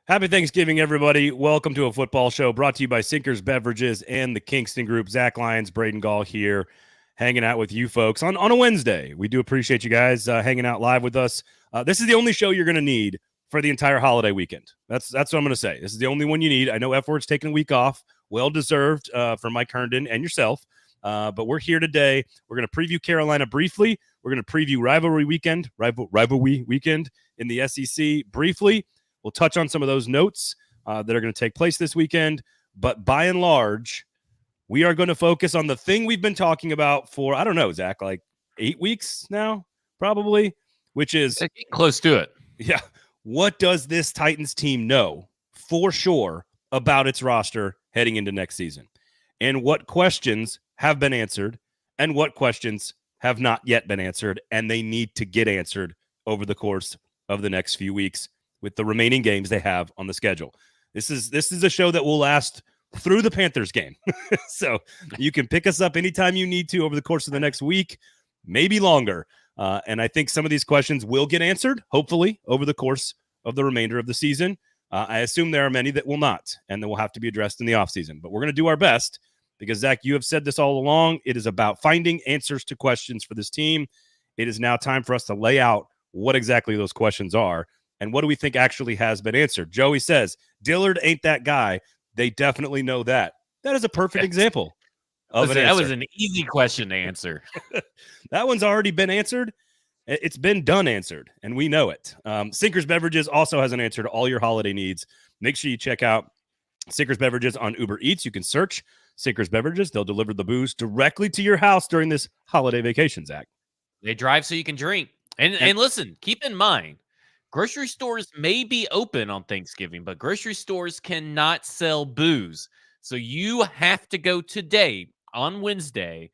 Happy Thanksgiving, everybody. Welcome to a football show brought to you by Sinkers Beverages and the Kingston Group. Zach Lyons, Braden Gall here, hanging out with you folks on a Wednesday. We do appreciate you guys hanging out live with us. This is the only show you're going to need for the entire holiday weekend. That's what I'm going to say. This is the only one you need. I know F-Word's taking a week off. Well-deserved for Mike Herndon and yourself. But we're here today. We're going to preview Carolina briefly. We're going to preview rivalry weekend in the SEC briefly. We'll touch on some of those notes that are going to take place this weekend. But by and large, we are going to focus on the thing we've been talking about for, I don't know, Zach, like 8 weeks now, probably, which is close to it. Yeah. What does this Titans team know for sure about its roster heading into next season? And what questions have been answered and what questions have not yet been answered, and they need to get answered over the course of the next few weeks with the remaining games they have on the schedule. This is a show that will last through the Panthers game. So you can pick us up anytime you need to over the course of the next week, maybe longer. And I think some of these questions will get answered, hopefully, over the course of the remainder of the season. I assume there are many that will not, and that will have to be addressed in the offseason. But we're going to do our best because, Zach, you have said this all along. It is about finding answers to questions for this team. It is now time for us to lay out what exactly those questions are. And what do we think actually has been answered? Joey says, Dillard ain't that guy. They definitely know that. That is a perfect example of an answer. That was an easy question to answer. That one's already been answered. It's been done answered, and we know it. Sinkers Beverages also has an answer to all your holiday needs. Make sure you check out Sinkers Beverages on Uber Eats. You can search Sinkers Beverages. They'll deliver the booze directly to your house during this holiday vacation, Zach. They drive so you can drink. And listen, keep in mind, grocery stores may be open on Thanksgiving, but grocery stores cannot sell booze. So you have to go today on Wednesday.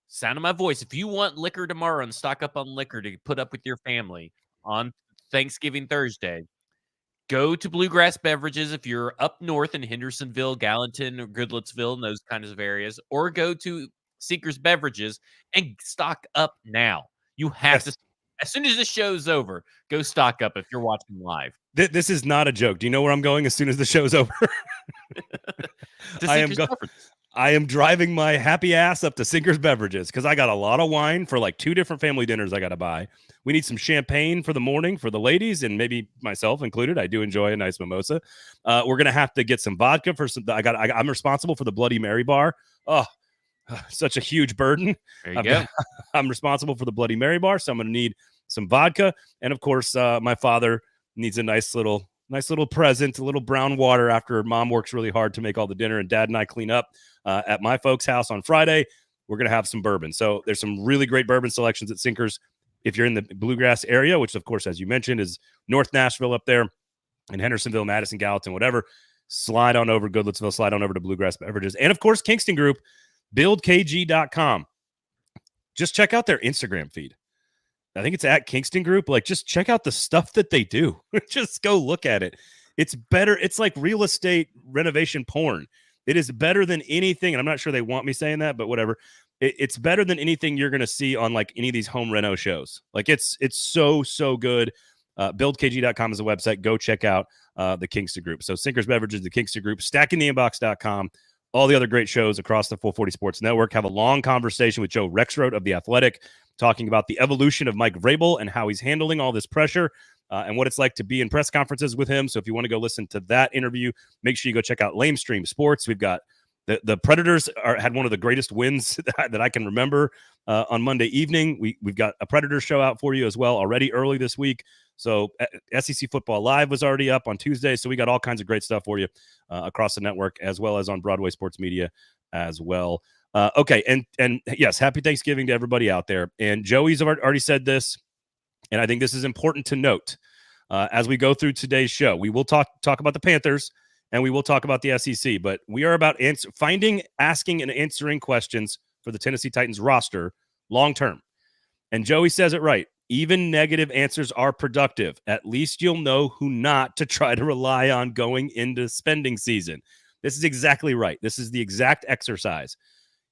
Sound of my voice. If you want liquor tomorrow and stock up on liquor to put up with your family on Thanksgiving Thursday, go to Bluegrass Beverages if you're up north in Hendersonville, Gallatin, or Goodlettsville, and those kinds of areas, or go to Sinkers Beverages and stock up now. You have to. As soon as the show's over, go stock up if you're watching live. This is not a joke. Do you know where I'm going as soon as the show's over? I am driving my happy ass up to Sinkers Beverages because I got a lot of wine for like 2 different family dinners I got to buy. We need some champagne for the morning for the ladies and maybe myself included. I do enjoy a nice mimosa. We're going to have to get some vodka for some. I'm responsible for the Bloody Mary bar. Oh, such a huge burden. There you go. I'm responsible for the Bloody Mary bar, so I'm going to need some vodka. And of course, my father needs a nice little present, a little brown water after mom works really hard to make all the dinner and dad and I clean up at my folks' house on Friday. We're going to have some bourbon. So there's some really great bourbon selections at Sinkers. If you're in the Bluegrass area, which of course, as you mentioned, is North Nashville up there in Hendersonville, Madison, Gallatin, whatever, slide on over Goodlettsville, slide on over to Bluegrass Beverages. And of course, Kingston Group, buildkg.com. Just check out their Instagram feed. I think it's at Kingston Group. Like, just check out the stuff that they do. Just go look at it. It's better. It's like real estate renovation porn. It is better than anything. And I'm not sure they want me saying that, but whatever. It's better than anything you're going to see on like any of these home reno shows. Like it's so good. Buildkg.com is a website. Go check out the Kingston Group. So Sinkers Beverages, the Kingston Group, stackingtheinbox.com. All the other great shows across the 440 Sports Network. Have a long conversation with Joe Rexroad of The Athletic, talking about the evolution of Mike Vrabel and how he's handling all this pressure and what it's like to be in press conferences with him. So if you want to go listen to that interview, make sure you go check out Lamestream Sports. We've got the Predators had one of the greatest wins that I can remember on Monday evening. We've got a Predators show out for you as well already early this week. So SEC Football Live was already up on Tuesday. So we got all kinds of great stuff for you across the network as well as on Broadway Sports Media as well. Okay, and yes, happy Thanksgiving to everybody out there. And Joey's already said this, and I think this is important to note as we go through today's show. We will talk about the Panthers, and we will talk about the SEC, but we are about finding, asking, and answering questions for the Tennessee Titans roster long term. And Joey says it right. Even negative answers are productive. At least you'll know who not to try to rely on going into spending season. This is exactly right. This is the exact exercise.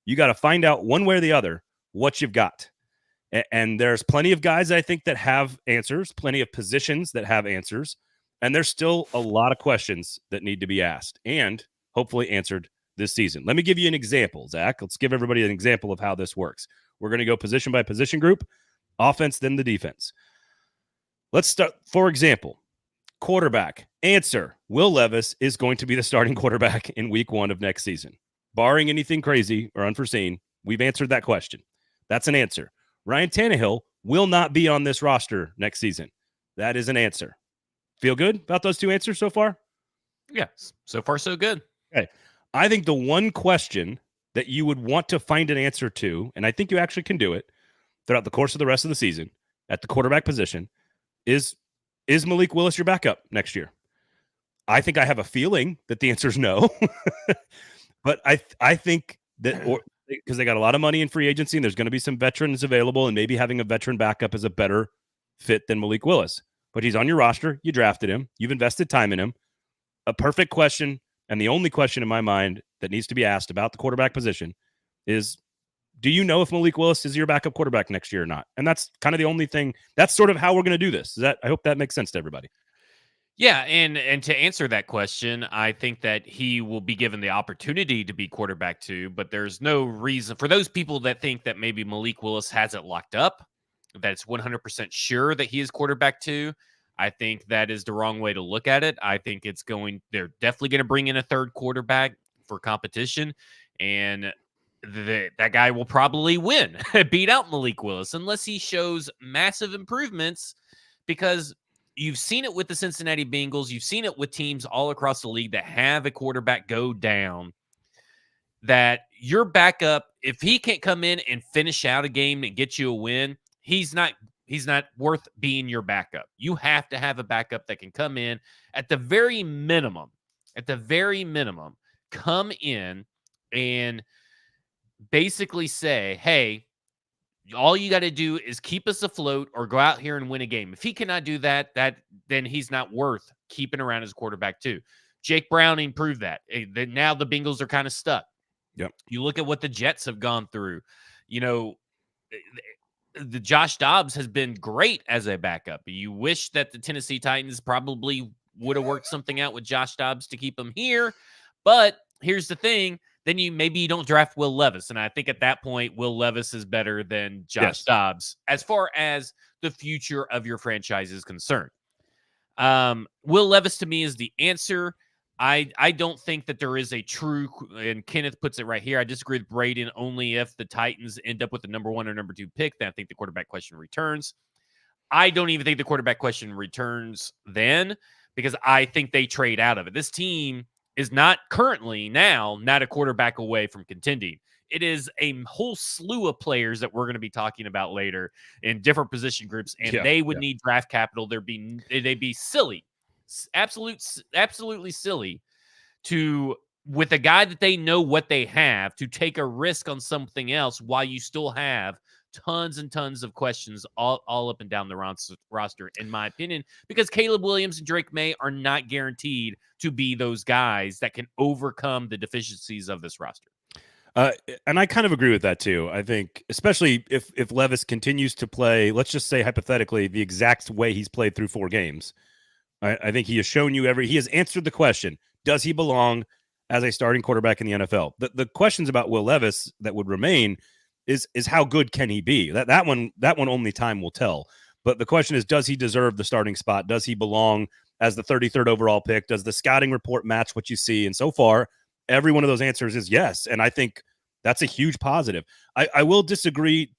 You got to find out one way or the other what you've got. And there's plenty of guys, I think, that have answers, plenty of positions that have answers. And there's still a lot of questions that need to be asked and hopefully answered this season. Let me give you an example, Zach. Let's give everybody an example of how this works. We're going to go position by position group, offense, then the defense. Let's start, for example, quarterback. Answer, Will Levis is going to be the starting quarterback in week 1 of next season. Barring anything crazy or unforeseen, we've answered that question. That's an answer. Ryan Tannehill will not be on this roster next season. That is an answer. Feel good about those 2 answers so far? Yes. So far, so good. Okay. I think the one question that you would want to find an answer to, and I think you actually can do it throughout the course of the rest of the season at the quarterback position, is Malik Willis your backup next year? I think I have a feeling that the answer is no. But I think that because they got a lot of money in free agency and there's going to be some veterans available, and maybe having a veteran backup is a better fit than Malik Willis. But he's on your roster. You drafted him. You've invested time in him. A perfect question, and the only question in my mind that needs to be asked about the quarterback position is, do you know if Malik Willis is your backup quarterback next year or not? And that's kind of the only thing. That's sort of how we're going to do this. I hope that makes sense to everybody. Yeah, and to answer that question, I think that he will be given the opportunity to be quarterback too, but there's no reason for those people that think that maybe Malik Willis has it locked up, that it's 100% sure that he is quarterback too. I think that is the wrong way to look at it. I think they're definitely going to bring in a third quarterback for competition, and that guy will probably win, beat out Malik Willis, unless he shows massive improvements, because you've seen it with the Cincinnati Bengals. You've seen it with teams all across the league that have a quarterback go down, that your backup, if he can't come in and finish out a game and get you a win, he's not worth being your backup. You have to have a backup that can come in at the very minimum, come in and basically say, hey, all you got to do is keep us afloat or go out here and win a game. If he cannot do that, then he's not worth keeping around as quarterback too. Jake Browning proved that. Now the Bengals are kind of stuck. Yep. You look at what the Jets have gone through. You know, the Josh Dobbs has been great as a backup. You wish that the Tennessee Titans probably would have worked something out with Josh Dobbs to keep him here. But here's the thing. Then maybe you don't draft Will Levis. And I think at that point, Will Levis is better than Josh Dobbs as far as the future of your franchise is concerned. Will Levis to me is the answer. I don't think that there is a true, and Kenneth puts it right here, I disagree with Braden, only if the Titans end up with the number 1 or number 2 pick, then I think the quarterback question returns. I don't even think the quarterback question returns then, because I think they trade out of it. This team is not a quarterback away from contending. It is a whole slew of players that we're going to be talking about later in different position groups, and they would need draft capital. They'd be silly, absolutely silly to, with a guy that they know what they have, to take a risk on something else while you still have tons and tons of questions all up and down the roster, in my opinion, because Caleb Williams and Drake May are not guaranteed to be those guys that can overcome the deficiencies of this roster. And I kind of agree with that too. I think, especially if Levis continues to play, let's just say hypothetically, the exact way he's played through 4 games, I think he has shown you he has answered the question, does he belong as a starting quarterback in the NFL? The questions about Will Levis that would remain is how good can he be? That one only time will tell. But the question is, does he deserve the starting spot? Does he belong as the 33rd overall pick? Does the scouting report match what you see? And so far, every one of those answers is yes. And I think that's a huge positive. I will disagree.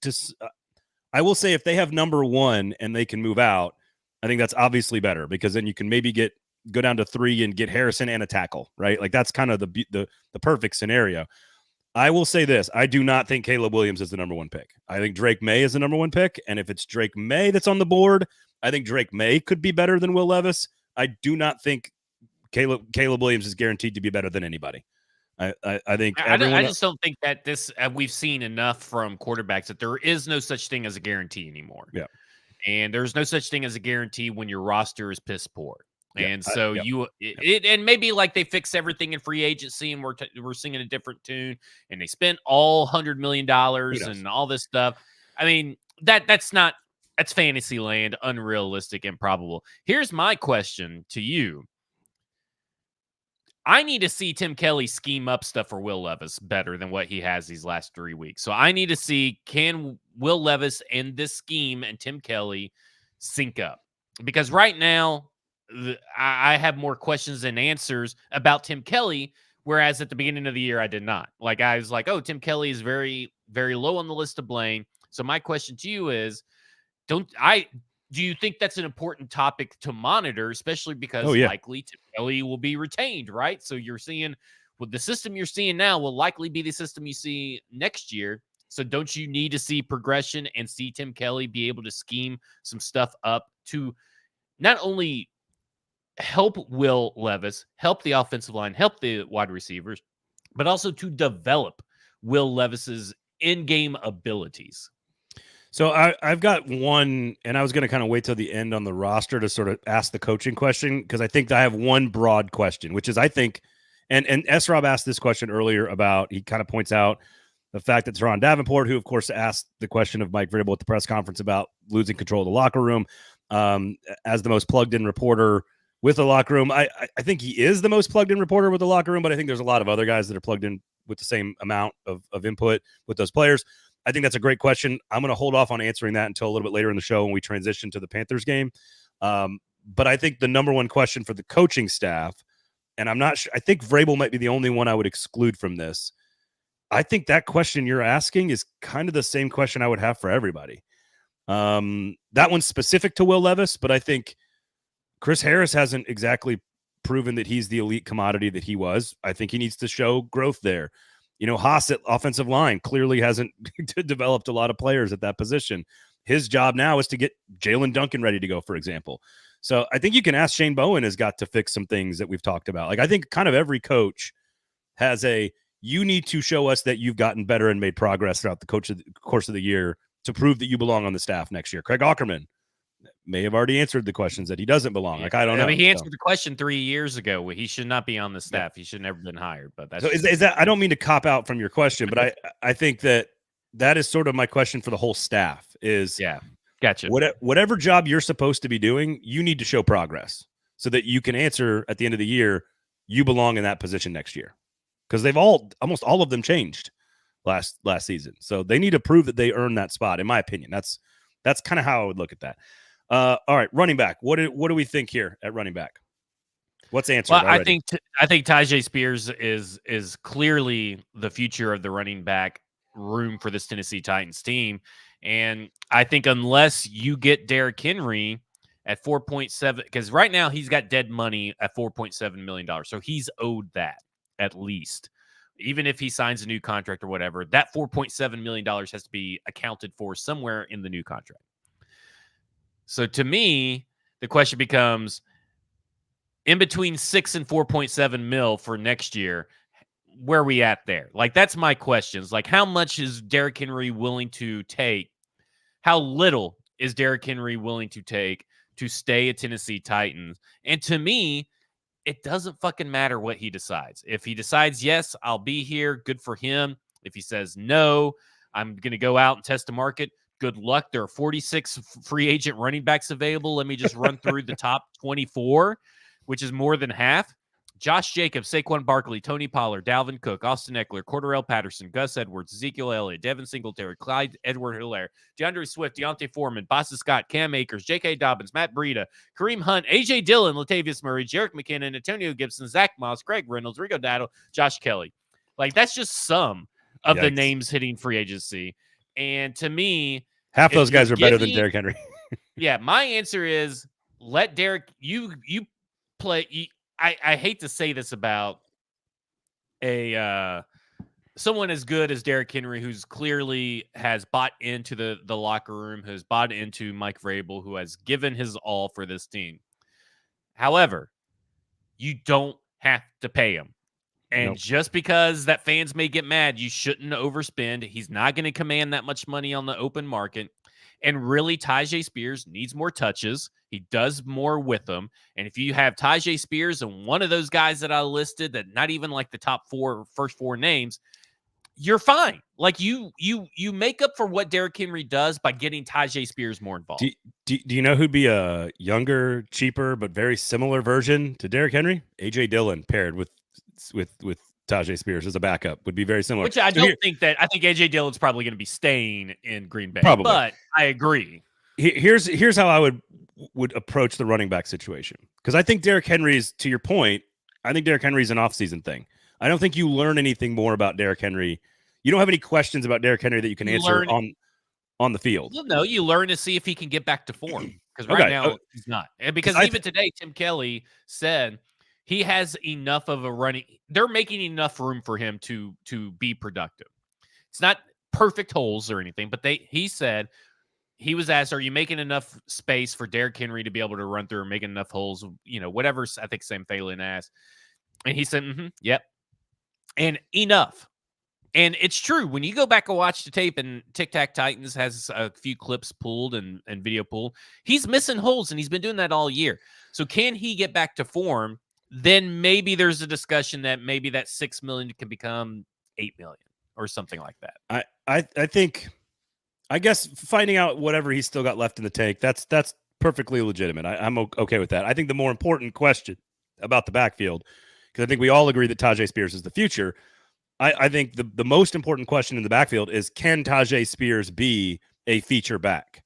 I will say if they have number 1 and they can move out, I think that's obviously better, because then you can maybe go down to 3 and get Harrison and a tackle, right? Like that's kind of the perfect scenario. I will say this. I do not think Caleb Williams is the number 1 pick. I think Drake May is the number 1 pick. And if it's Drake May that's on the board, I think Drake May could be better than Will Levis. I do not think Caleb Williams is guaranteed to be better than anybody. I think I just don't think that this we've seen enough from quarterbacks that there is no such thing as a guarantee anymore. Yeah. And there's no such thing as a guarantee when your roster is piss poor. And so and maybe like they fix everything in free agency and we're singing a different tune and they spent all $100 million and all this stuff. I mean, that's not That's fantasy land, unrealistic, improbable. Here's my question to you. I need to see Tim Kelly scheme up stuff for Will Levis better than what he has these last 3 weeks. So I need to see, can Will Levis and this scheme and Tim Kelly sync up? Because right now, I have more questions than answers about Tim Kelly, whereas at the beginning of the year, I did not. Like, I was like, oh, Tim Kelly is very, very low on the list of blame. So my question to you is, do you think that's an important topic to monitor, especially because likely Tim Kelly will be retained, right? So you're seeing with the system you're seeing now will likely be the system you see next year. So don't you need to see progression and see Tim Kelly be able to scheme some stuff up to not only help Will Levis, help the offensive line, help the wide receivers, but also to develop Will Levis's in-game abilities? So I've got one, and I was going to kind of wait till the end on the roster to sort of ask the coaching question, because I think I have one broad question, which is, I think, and S-Rob asked this question earlier about, he kind of points out the fact that Teron Davenport, who of course asked the question of Mike Vrabel at the press conference about losing control of the locker room, as the most plugged in reporter with the locker room. I think he is the most plugged in reporter with the locker room, but I think there's a lot of other guys that are plugged in with the same amount of input with those players. I think that's a great question. I'm going to hold off on answering that until a little bit later in the show when we transition to the Panthers game. But I think the number one question for the coaching staff, and I'm not sure, I think Vrabel might be the only one I would exclude from this. I think that question you're asking is kind of the same question I would have for everybody. That one's specific to Will Levis, but I think Chris Harris hasn't exactly proven that he's the elite commodity that he was. I think he needs to show growth there. You know, Haas at offensive line clearly hasn't developed a lot of players at that position. His job now is to get Jaeyln Duncan ready to go, for example. So I think you can ask Shane Bowen has got to fix some things that we've talked about. Like, I think kind of every coach has you need to show us that you've gotten better and made progress throughout the course of the year to prove that you belong on the staff next year. Craig Aukerman may have already answered the questions that he doesn't belong. Like, I don't know. I mean, he answered the question 3 years ago. He should not be on the staff. Yeah. He should have never been hired. But that's so is that, I don't mean to cop out from your question, but I think that is sort of my question for the whole staff is, yeah, gotcha. Whatever job you're supposed to be doing, you need to show progress so that you can answer at the end of the year, you belong in that position next year. Because they've almost all of them changed last season. So they need to prove that they earned that spot, in my opinion. That's kind of how I would look at that. All right, running back. What do we think here at running back? What's answered? Well, already? I think Tajae Spears is clearly the future of the running back room for this Tennessee Titans team, and I think unless you get Derrick Henry at 4.7, because right now he's got dead money at $4.7 million, so he's owed that at least. Even if he signs a new contract or whatever, that $4.7 million has to be accounted for somewhere in the new contract. So to me, the question becomes, in between 6 and 4.7 mil for next year, where are we at there? Like, that's my questions. Like, how much is Derrick Henry willing to take? How little is Derrick Henry willing to take to stay a Tennessee Titans? And to me, it doesn't fucking matter what he decides. If he decides, yes, I'll be here, good for him. If he says, no, I'm going to go out and test the market, good luck. There are 46 free agent running backs available. Let me just run through the top 24, which is more than half. Josh Jacobs, Saquon Barkley, Tony Pollard, Dalvin Cook, Austin Eckler, Cordarrelle Patterson, Gus Edwards, Ezekiel Elliott, Devin Singletary, Clyde Edward-Helaire, DeAndre Swift, Deontay Foreman, Boston Scott, Cam Akers, J.K. Dobbins, Matt Breida, Kareem Hunt, A.J. Dillon, Latavius Murray, Jerick McKinnon, Antonio Gibson, Zach Moss, Greg Reynolds, Rico Dowdle, Josh Kelly. Like, that's just some of the names hitting free agency. And to me, half those guys are better than Derrick Henry. Yeah, my answer is let Derrick, you play. I hate to say this about someone as good as Derrick Henry, who's clearly has bought into the locker room, who's bought into Mike Vrabel, who has given his all for this team. However, you don't have to pay him. And just because that fans may get mad, you shouldn't overspend. He's not going to command that much money on the open market. And really, Tajae Spears needs more touches. He does more with them. And if you have Tajae Spears and one of those guys that I listed, that not even like the top first four names, you're fine. Like you make up for what Derrick Henry does by getting Tajae Spears more involved. Do you know who'd be a younger, cheaper, but very similar version to Derrick Henry? AJ Dillon paired with Tajae Spears as a backup would be very similar. Which I don't think that. I think AJ Dillon's probably going to be staying in Green Bay. Probably. But I agree. Here's how I would approach the running back situation, because I think Derrick Henry's, to your point, I think Derrick Henry's an offseason thing. I don't think you learn anything more about Derrick Henry. You don't have any questions about Derrick Henry that you can answer on the field. Well, no, you learn to see if he can get back to form, because right now he's not. And because even today, Tim Kelly said he has enough of a running. They're making enough room for him to be productive. It's not perfect holes or anything, but he said. He was asked, are you making enough space for Derrick Henry to be able to run through or making enough holes? Whatever, I think Sam Phelan asked. And he said, yep. And enough. And it's true. When you go back and watch the tape, and Tic Tac Titans has a few clips pulled and video pulled, he's missing holes, and he's been doing that all year. So can he get back to form? Then maybe there's a discussion that maybe that $6 million can become $8 million or something like that. I think... I guess finding out whatever he's still got left in the tank, that's perfectly legitimate. I'm okay with that. I think the more important question about the backfield, because I think we all agree that Tajae Spears is the future. I think the most important question in the backfield is, can Tajae Spears be a feature back?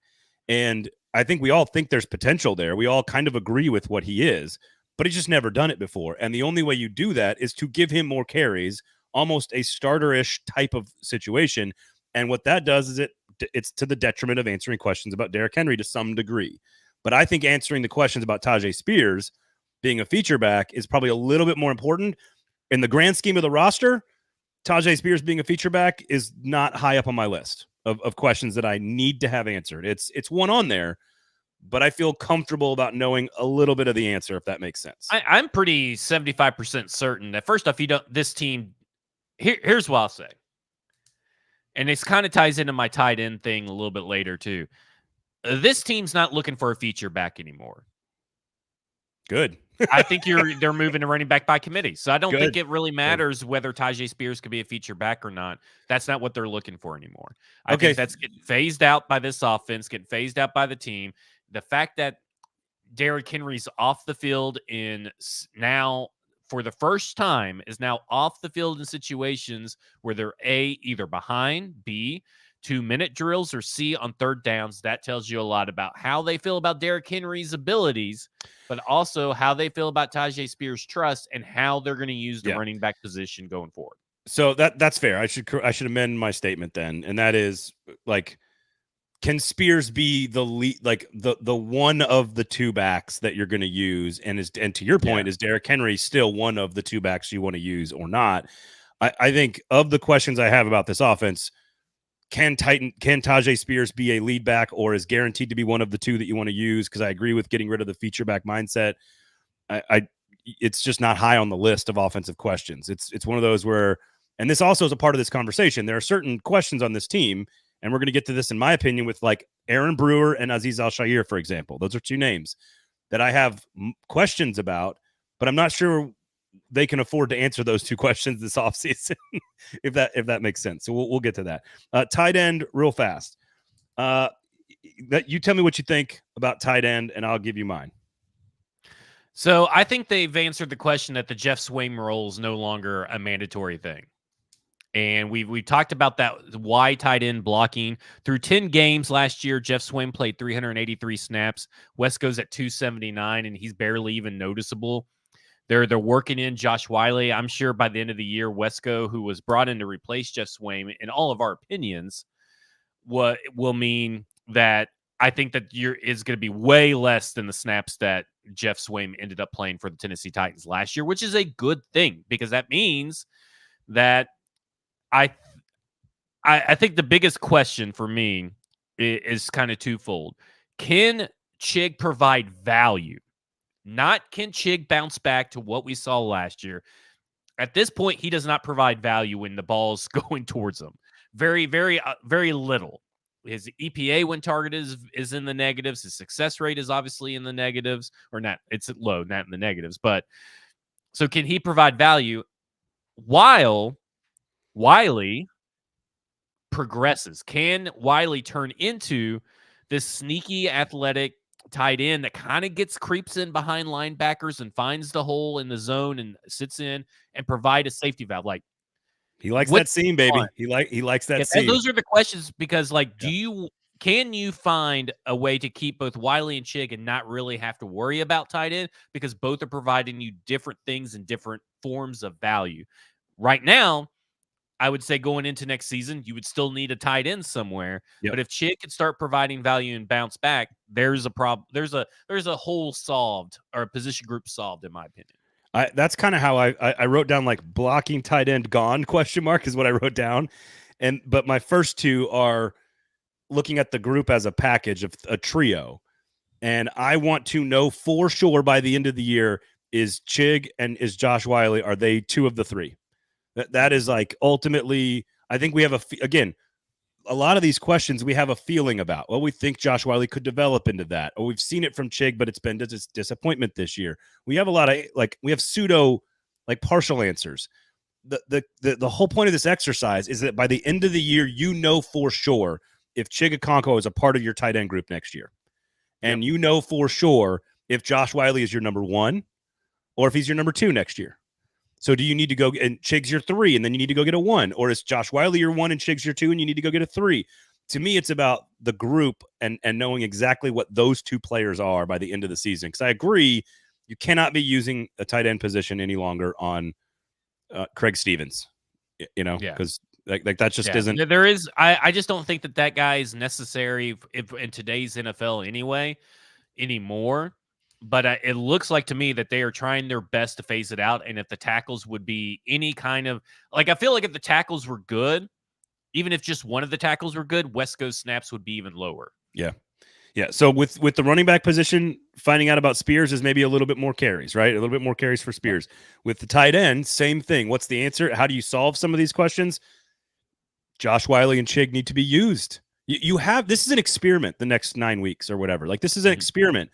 And I think we all think there's potential there. We all kind of agree with what he is, but he's just never done it before. And the only way you do that is to give him more carries, almost a starter-ish type of situation. And what that does is it's to the detriment of answering questions about Derrick Henry to some degree. But I think answering the questions about Tajae Spears being a feature back is probably a little bit more important. In the grand scheme of the roster, Tajae Spears being a feature back is not high up on my list of questions that I need to have answered. It's one on there, but I feel comfortable about knowing a little bit of the answer, if that makes sense. I'm pretty 75% certain that, first off, this team, here's what I'll say. And this kind of ties into my tight end thing a little bit later, too. This team's not looking for a feature back anymore. Good. I think they're moving to running back by committee. So I don't think it really matters whether Tajae Spears could be a feature back or not. That's not what they're looking for anymore. I think that's getting phased out by this offense, getting phased out by the team. The fact that Derrick Henry's off the field now, for the first time, is now off the field in situations where they're either behind, B, 2-minute drills, or C, on third downs. That tells you a lot about how they feel about Derrick Henry's abilities, but also how they feel about Tajae Spears' trust and how they're going to use the running back position going forward. So that's fair. I should amend my statement then, and that is, like, can Spears be the lead, like the one of the two backs that you're going to use? And to your point, is Derrick Henry still one of the two backs you want to use or not? I think of the questions I have about this offense, can Tajae Spears be a lead back, or is guaranteed to be one of the two that you want to use? Because I agree with getting rid of the feature back mindset. It's just not high on the list of offensive questions. It's one of those where, and this also is a part of this conversation, there are certain questions on this team. And we're going to get to this, in my opinion, with like Aaron Brewer and Azeez Al-Shaair, for example. Those are two names that I have questions about, but I'm not sure they can afford to answer those two questions this offseason, if that makes sense. So we'll get to that. Tight end, real fast. You tell me what you think about tight end, and I'll give you mine. So I think they've answered the question that the Jeff Swaim role is no longer a mandatory thing. And we talked about that, why tight end blocking. Through 10 games last year, Jeff Swaim played 383 snaps. Wesco's at 279, and he's barely even noticeable. They're working in Josh Whyle. I'm sure by the end of the year, Wesco, who was brought in to replace Jeff Swaim, in all of our opinions, what will mean that I think that is going to be way less than the snaps that Jeff Swaim ended up playing for the Tennessee Titans last year, which is a good thing, because that means that I think the biggest question for me is kind of twofold. Can Chig provide value? Not can Chig bounce back to what we saw last year. At this point, he does not provide value when the ball's going towards him. Very, very, very little. His EPA when targeted is in the negatives. His success rate is obviously in the negatives, or not. It's low, not in the negatives. But so can he provide value? Wiley progresses. Can Whyle turn into this sneaky athletic tight end that kind of creeps in behind linebackers and finds the hole in the zone and sits in and provide a safety valve? Like, He likes what that seam, baby. He likes that seam. those are the questions, because like, can you find a way to keep both Whyle and Chig and not really have to worry about tight end, because both are providing you different things and different forms of value? Right now, I would say going into next season, you would still need a tight end somewhere. Yep. But if Chig could start providing value and bounce back, there's a problem. There's a hole solved, or a position group solved, in my opinion. That's kind of how I wrote down, like, blocking tight end gone ? Is what I wrote down. But my first two are looking at the group as a package, of a trio. And I want to know for sure by the end of the year, is Chig and is Josh Whyle, are they two of the three? That is, like, ultimately, I think we have again, a lot of these questions we have a feeling about. Well, we think Josh Whyle could develop into that, or we've seen it from Chig, but it's been disappointment this year. We have a lot of, like, we have pseudo, like, partial answers. The whole point of this exercise is that by the end of the year, you know for sure if Chig Okonkwo is a part of your tight end group next year, and you know for sure if Josh Whyle is your number one, or if he's your number two next year. So do you need to go, and Chig's your three, and then you need to go get a one? Or is Josh Whyle your one and Chig's your two, and you need to go get a three? To me, it's about the group and knowing exactly what those two players are by the end of the season. Because I agree, you cannot be using a tight end position any longer on Craig Stevens, because like that just isn't. There is. I just don't think that guy is necessary in today's NFL anymore. But it looks like to me that they are trying their best to phase it out. And if the tackles would be any kind of, like, I feel like if the tackles were good, even if just one of the tackles were good, West Coast snaps would be even lower. Yeah. So with the running back position, finding out about Spears is maybe a little bit more carries, right? A little bit more carries for Spears. With the tight end, same thing. What's the answer? How do you solve some of these questions? Josh Whyle and Chig need to be used. You have, this is an experiment the next 9 weeks or whatever. Like, this is an experiment.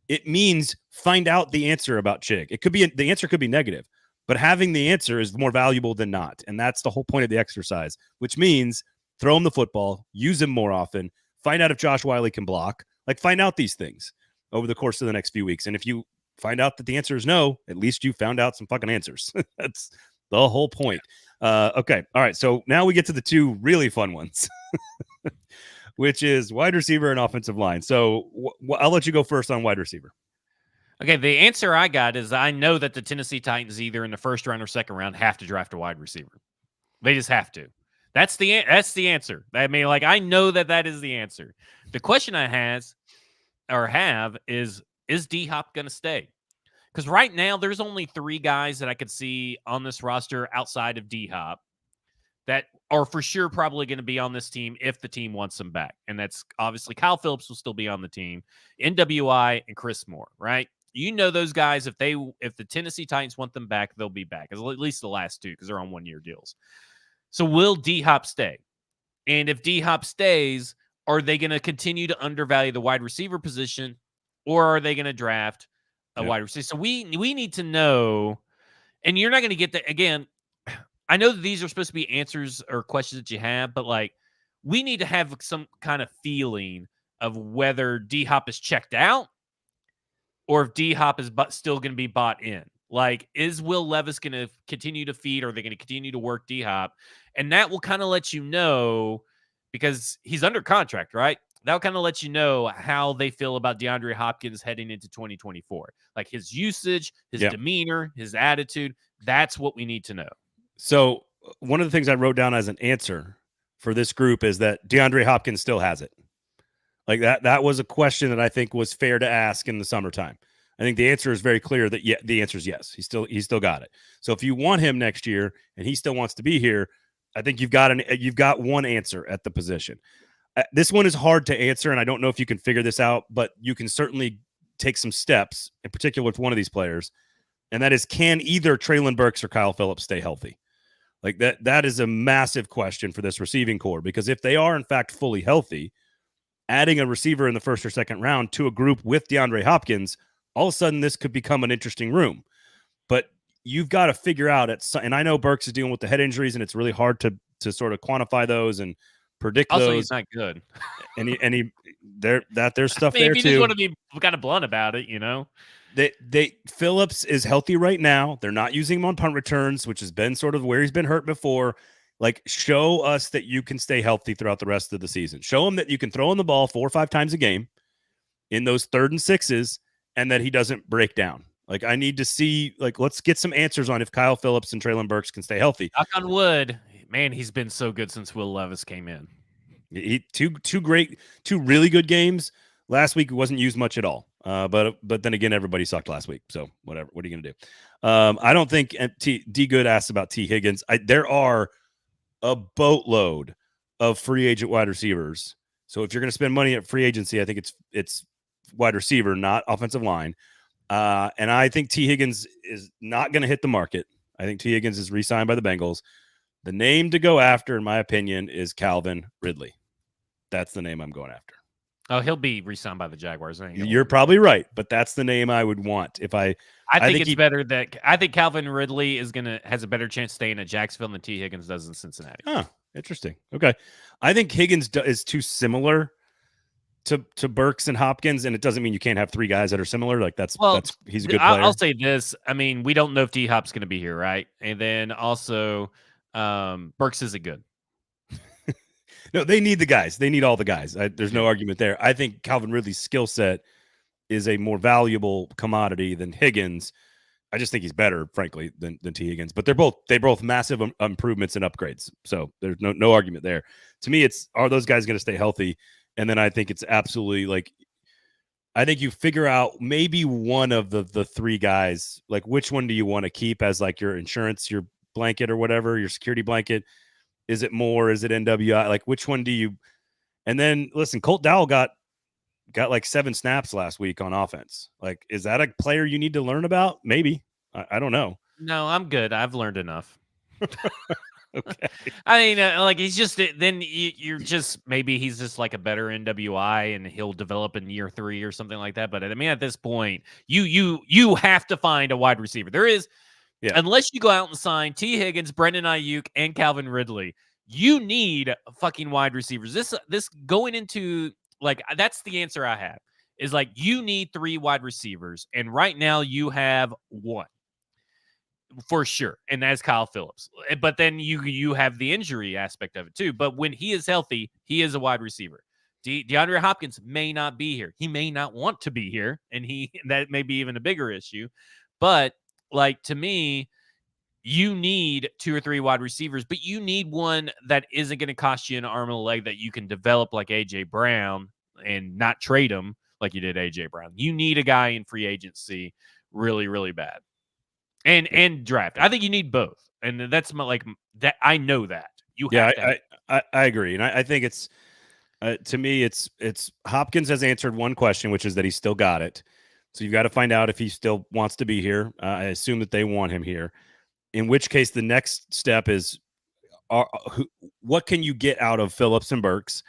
It means find out the answer about Chig. It could be, the answer could be negative, but having the answer is more valuable than not. And that's the whole point of the exercise, which means throw him the football, use him more often, find out if Josh Whyle can block, like, find out these things over the course of the next few weeks. And if you find out that the answer is no, at least you found out some fucking answers. That's the whole point. Okay. All right. So now we get to the two really fun ones. Which is wide receiver and offensive line. So I'll let you go first on wide receiver. Okay, the answer I got is I know that the Tennessee Titans, either in the first round or second round, have to draft a wide receiver. They just have to. That's the answer. I mean, like, I know that is the answer. The question I have is D-Hop going to stay? Because right now, there's only three guys that I could see on this roster outside of D-Hop that are for sure probably going to be on this team if the team wants them back. And that's obviously Kyle Phillips will still be on the team, NWI, and Chris Moore, right? You know those guys, if the Tennessee Titans want them back, they'll be back, at least the last two, because they're on one-year deals. So will D-Hop stay? And if D-Hop stays, are they going to continue to undervalue the wide receiver position, or are they going to draft a wide receiver? So we need to know, and you're not going to get that again. I know that these are supposed to be answers or questions that you have, but, like, we need to have some kind of feeling of whether D-Hop is checked out or if D-Hop is still going to be bought in. Like, is Will Levis going to continue to feed, or are they going to continue to work D-Hop? And that will kind of let you know, because he's under contract, right? That'll kind of let you know how they feel about DeAndre Hopkins heading into 2024. Like, his usage, his demeanor, his attitude. That's what we need to know. So one of the things I wrote down as an answer for this group is that DeAndre Hopkins still has it. Like, that was a question that I think was fair to ask in the summertime. I think the answer is very clear that the answer is yes. He's still got it. So if you want him next year and he still wants to be here, I think you've got one answer at the position. This one is hard to answer, and I don't know if you can figure this out, but you can certainly take some steps, in particular with one of these players, and that is, can either Treylon Burks or Kyle Phillips stay healthy? Like, that is a massive question for this receiving core, because if they are in fact fully healthy, adding a receiver in the first or second round to a group with DeAndre Hopkins, all of a sudden this could become an interesting room. But you've got to figure out and I know Burks is dealing with the head injuries, and it's really hard to sort of quantify those and predict Also, those. he's not good. There's stuff there if you too. just want to be kind of blunt about it, Phillips is healthy right now. They're not using him on punt returns, which has been sort of where he's been hurt before. Like, show us that you can stay healthy throughout the rest of the season. Show him that you can throw in the ball 4 or 5 times a game in those 3rd and 6s, and that he doesn't break down. Like, I need to see, like, let's get some answers on if Kyle Phillips and Treylon Burks can stay healthy. Knock on wood. Man, he's been so good since Will Levis came in. Two really good games. Last week wasn't used much at all. But then again, everybody sucked last week. So whatever. What are you going to do? I don't think D Good asked about T Higgins. There are a boatload of free agent wide receivers. So if you're going to spend money at free agency, I think it's wide receiver, not offensive line. And I think T Higgins is not going to hit the market. I think T Higgins is re-signed by the Bengals. The name to go after, in my opinion, is Calvin Ridley. That's the name I'm going after. Oh, he'll be re-signed by the Jaguars. You're probably right, but that's the name I would want. I think it's better that I think Calvin Ridley has a better chance staying at Jacksonville than T Higgins does in Cincinnati. Oh, interesting. Okay, I think Higgins is too similar to Burks and Hopkins, and it doesn't mean you can't have 3 guys that are similar. Like that's he's a good player. I'll say this. I mean, we don't know if D Hop's going to be here, right? And then also, Burks isn't good. No, they need the guys. They need all the guys. There's no argument there. I think Calvin Ridley's skill set is a more valuable commodity than Higgins. I just think he's better, frankly, than T Higgins. But they're both massive improvements and upgrades. So there's no argument there. To me, are those guys going to stay healthy? And then I think it's absolutely I think you figure out maybe one of the 3 guys. Like, which one do you want to keep as like your insurance, your blanket or whatever, your security blanket? Is it Moore? Is it NWI? Like, which one do you? And then listen, Colt Dowell got like 7 snaps last week on offense. Like, is that a player you need to learn about? Maybe. I don't know. No, I'm good. I've learned enough. Okay. I mean, he's just then you're just maybe he's just like a better NWI and he'll develop in year 3 or something like that. But I mean, at this point, you have to find a wide receiver. There is. Yeah. Unless you go out and sign T. Higgins, Brendan Ayuk, and Calvin Ridley, you need fucking wide receivers. This going into that's the answer I have is you need 3 wide receivers, and right now you have 1 for sure, and that's Kyle Phillips. But then you have the injury aspect of it too. But when he is healthy, he is a wide receiver. DeAndre Hopkins may not be here. He may not want to be here, and that may be even a bigger issue. But to me, you need 2 or 3 wide receivers, but you need one that isn't going to cost you an arm and a leg that you can develop like A.J. Brown and not trade him like you did A.J. Brown. You need a guy in free agency really, really bad. And draft. I think you need both. And that's that. I know that. I agree. And I think it's, to me, it's Hopkins has answered one question, which is that he still got it. So you've got to find out if he still wants to be here. I assume that they want him here, in which case the next step is what can you get out of Phillips and Burks,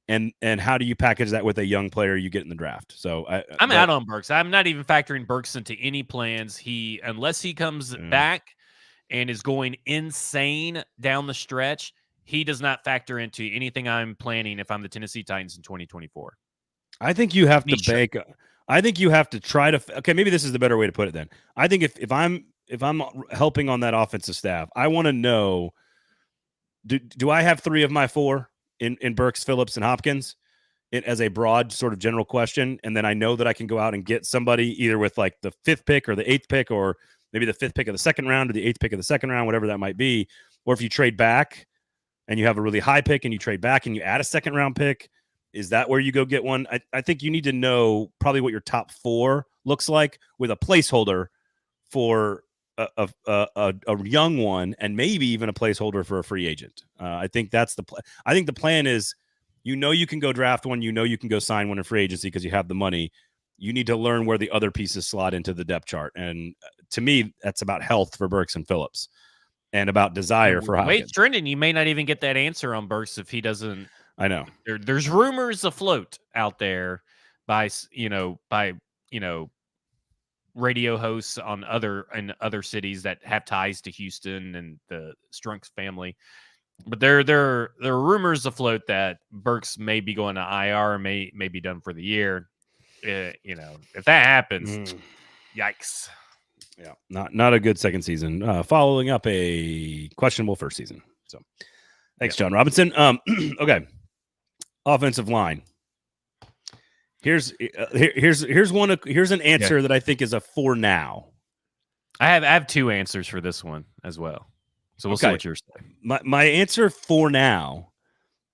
and how do you package that with a young player you get in the draft? So I'm out on Burks. I'm not even factoring Burks into any plans. Unless he comes back and is going insane down the stretch, he does not factor into anything I'm planning if I'm the Tennessee Titans in 2024. I think you have to bank. I think you have to try to. Okay, maybe this is the better way to put it. Then I think if I'm helping on that offensive staff, I want to know: do I have 3 of my 4 in Burks, Phillips, and Hopkins as a broad sort of general question, and then I know that I can go out and get somebody either with like the 5th pick or the 8th pick, or maybe the 5th pick of the 2nd round or the 8th pick of the 2nd round, whatever that might be. Or if you trade back and you have a really high pick and you trade back and you add a 2nd round pick. Is that where you go get one? I think you need to know probably what your top 4 looks like with a placeholder for a young one, and maybe even a placeholder for a free agent. I think that's I think the plan is, you can go draft one, you can go sign one in free agency because you have the money. You need to learn where the other pieces slot into the depth chart. And to me, that's about health for Burks and Phillips and about desire for Hopkins. Wait, Trendon, you may not even get that answer on Burks if he doesn't. I know there's rumors afloat out there by radio hosts on other cities that have ties to Houston and the Strunks family. But there are rumors afloat that Burks may be going to IR, or may be done for the year. If that happens, yikes. Yeah, not a good second season. Following up a questionable first season. So, thanks, John Robinson. Okay, offensive line. Here's an answer that I think is a for now. I have two answers for this one as well. So we'll see what yours say. My answer for now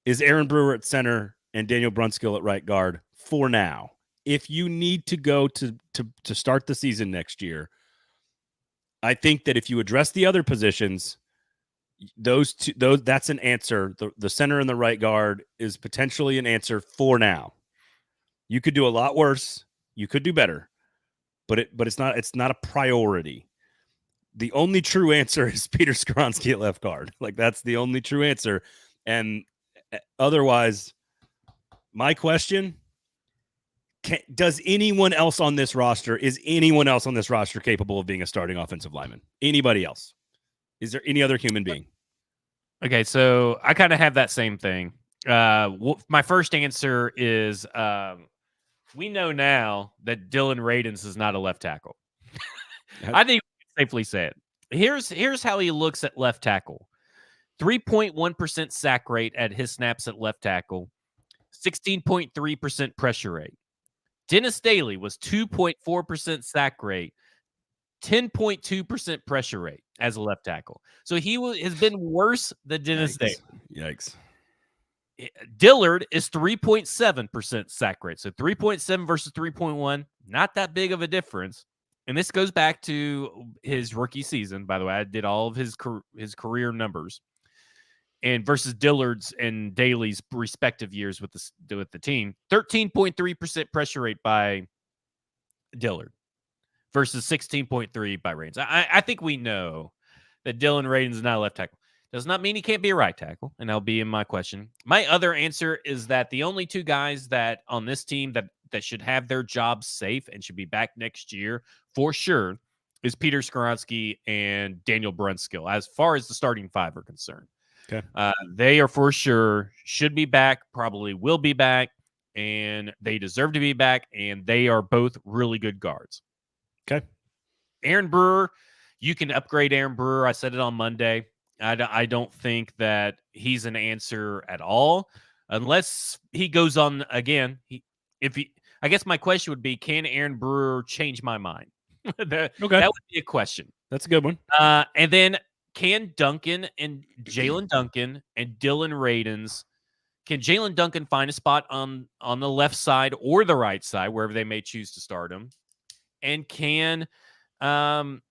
is Aaron Brewer at center and Daniel Brunskill at right guard for now. If you need to go to start the season next year, I think that if you address the other positions, those that's an answer. The center and the right guard is potentially an answer for now. You could do a lot worse. You could do better, but it's not a priority. The only true answer is Peter Skoronski at left guard. Like, that's the only true answer. And otherwise, my question, is anyone else on this roster capable of being a starting offensive lineman? Anybody else? Is there any other human being? Okay, so I kind of have that same thing. My first answer is we know now that Dillon Radunz is not a left tackle. I think we can safely say it. Here's how he looks at left tackle. 3.1% sack rate at his snaps at left tackle. 16.3% pressure rate. Dennis Daly was 2.4% sack rate. 10.2% pressure rate as a left tackle. So he has been worse than Dennis Daly. Yikes. Dillard is 3.7% sack rate. So 3.7 versus 3.1, not that big of a difference. And this goes back to his rookie season. By the way, I did all of his career numbers, and versus Dillard's and Daly's respective years with the team. 13.3% pressure rate by Dillard versus 16.3 by Radunz. I think we know that Dillon Radunz is not a left tackle. Does not mean he can't be a right tackle, and that'll be in my question. My other answer is that the only two guys that on this team that should have their jobs safe and should be back next year for sure is Peter Skoronski and Daniel Brunskill, as far as the starting five are concerned. Okay. They are for sure, should be back, probably will be back, and they deserve to be back, and they are both really good guards. Okay. Aaron Brewer, you can upgrade Aaron Brewer. I said it on Monday. I don't think that he's an answer at all unless he goes on again. I guess my question would be, can Aaron Brewer change my mind? That would be a question. That's a good one. And then can Duncan and Jaeyln Duncan and Dillon Radunz, can Jaeyln Duncan find a spot on the left side or the right side, wherever they may choose to start him? And can Dillon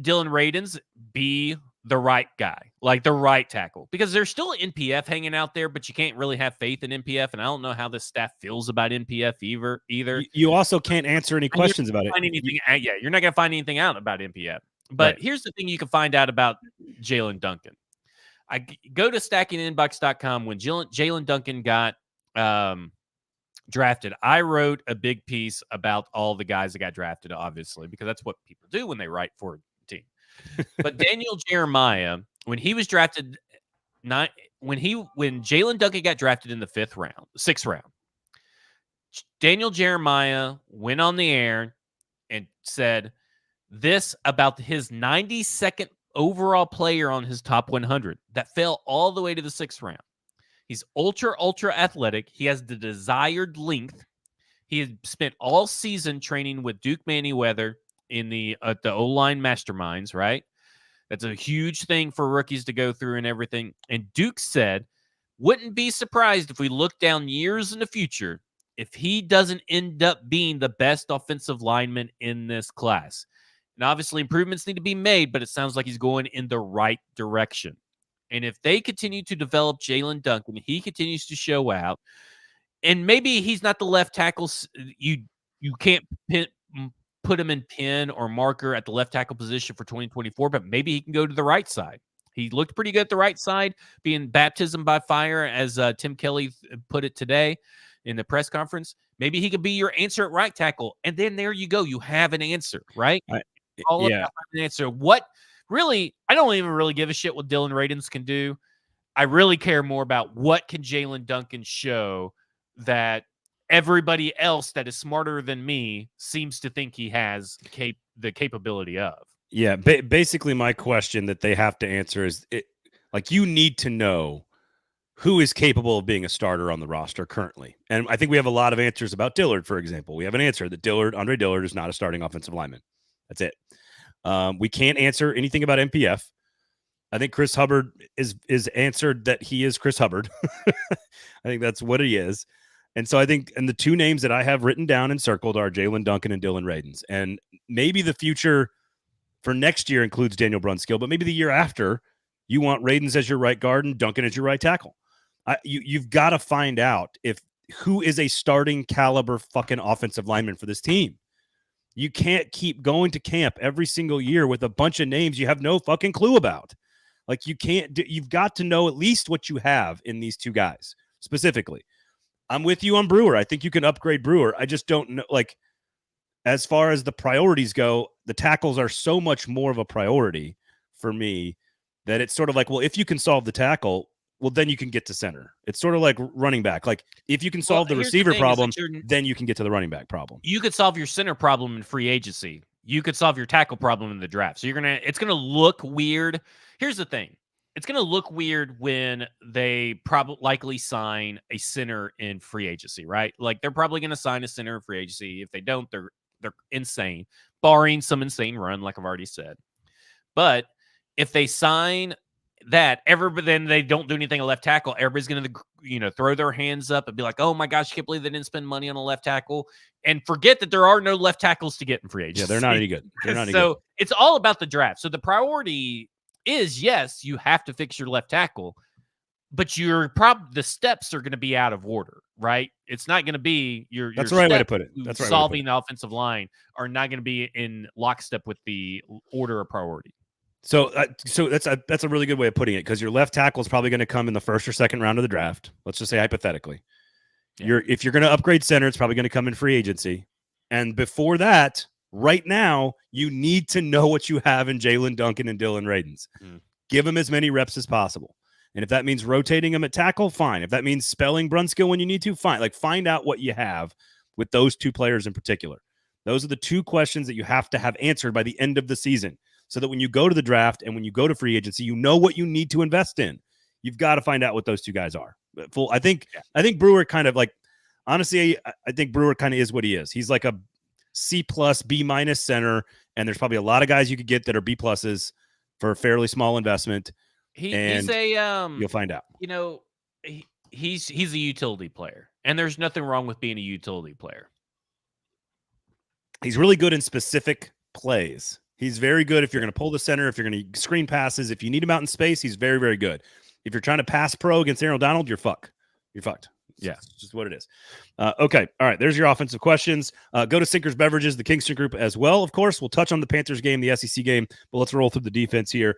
Radunz be the right guy, like the right tackle? Because there's still an NPF hanging out there, but you can't really have faith in NPF, and I don't know how this staff feels about NPF either. You also can't answer any questions about it. You're not going to find anything out about NPF. But Here's the thing you can find out about Jaeyln Duncan. I go to stackinginbox.com. When Jaeyln Duncan got drafted, I wrote a big piece about all the guys that got drafted, obviously, because that's what people do when they write for a team. But Daniel Jeremiah, when he was drafted, when Jaeyln Duncan got drafted in the 6th round, Daniel Jeremiah went on the air and said this about his 92nd overall player on his top 100 that fell all the way to the 6th round. He's ultra athletic. He has the desired length. He had spent all season training with Duke Manyweather in the O-line masterminds, right? That's a huge thing for rookies to go through and everything. And Duke said, wouldn't be surprised if we look down years in the future if he doesn't end up being the best offensive lineman in this class. And obviously improvements need to be made, but it sounds like he's going in the right direction. And if they continue to develop Jaeyln Duncan, he continues to show out, and maybe he's not the left tackle. You can't put him in pin or marker at the left tackle position for 2024, but maybe he can go to the right side. He looked pretty good at the right side, being baptism by fire, as Tim Kelly put it today in the press conference. Maybe he could be your answer at right tackle, and then there you go. You have an answer, right? All about an answer. What really, I don't even really give a shit what Dillon Radunz can do. I really care more about what can Jaeyln Duncan show that everybody else that is smarter than me seems to think he has the capability of. Yeah, basically my question that they have to answer is, you need to know who is capable of being a starter on the roster currently. And I think we have a lot of answers about Dillard, for example. We have an answer that Andre Dillard is not a starting offensive lineman. That's it. We can't answer anything about MPF. I think Chris Hubbard is answered that he is Chris Hubbard. I think that's what he is. And so I think, and the two names that I have written down and circled are Jaeyln Duncan and Dillon Radunz. And maybe the future for next year includes Daniel Brunskill, but maybe the year after you want Radunz as your right guard and Duncan as your right tackle. You've got to find out who is a starting caliber fucking offensive lineman for this team. You can't keep going to camp every single year with a bunch of names you have no fucking clue about. You can't. You've got to know at least what you have in these two guys specifically. I'm with you on Brewer. I think you can upgrade Brewer. I just don't know. As far as the priorities go, the tackles are so much more of a priority for me that it's sort of well, if you can solve the tackle, well, then you can get to center. It's sort of like running back. If you can solve the receiver problem, then you can get to the running back problem. You could solve your center problem in free agency. You could solve your tackle problem in the draft. So it's going to look weird. Here's the thing. It's going to look weird when they likely sign a center in free agency, right? They're probably going to sign a center in free agency. If they don't, they're insane, barring some insane run, like I've already said. But if they sign that, then they don't do anything at left tackle, everybody's going to throw their hands up and be like, oh my gosh, I can't believe they didn't spend money on a left tackle, and forget that there are no left tackles to get in free agency. Yeah, they're not any good. So it's all about the draft. So the priority is, yes, you have to fix your left tackle, but the steps are going to be out of order, right? It's not going to be That's the right way to put it. That's right. Solving the offensive line are not going to be in lockstep with the order of priority. So that's a really good way of putting it, because your left tackle is probably going to come in the first or second round of the draft. Let's just say hypothetically. Yeah. If you're going to upgrade center, it's probably going to come in free agency. And before that, right now, you need to know what you have in Jaeyln Duncan and Dillon Radunz. Give them as many reps as possible. And if that means rotating them at tackle, fine. If that means spelling Brunskill when you need to, fine. Find out what you have with those two players in particular. Those are the two questions that you have to have answered by the end of the season, so that when you go to the draft and when you go to free agency, you know what you need to invest in. You've got to find out what those two guys are. I think Brewer kind of honestly, I think Brewer kind of is what he is. He's like a C+, B- center, and there's probably a lot of guys you could get that are B+ for a fairly small investment. He's a you'll find out. He's a utility player, and there's nothing wrong with being a utility player. He's really good in specific plays. He's very good if you're going to pull the center, if you're going to screen passes, if you need him out in space, he's very, very good. If you're trying to pass pro against Aaron Donald, you're fucked. You're fucked. Yeah, it's just what it is. Okay, all right, there's your offensive questions. Go to Sinkers Beverages, the Kingston Group as well, of course. We'll touch on the Panthers game, the SEC game, but let's roll through the defense here.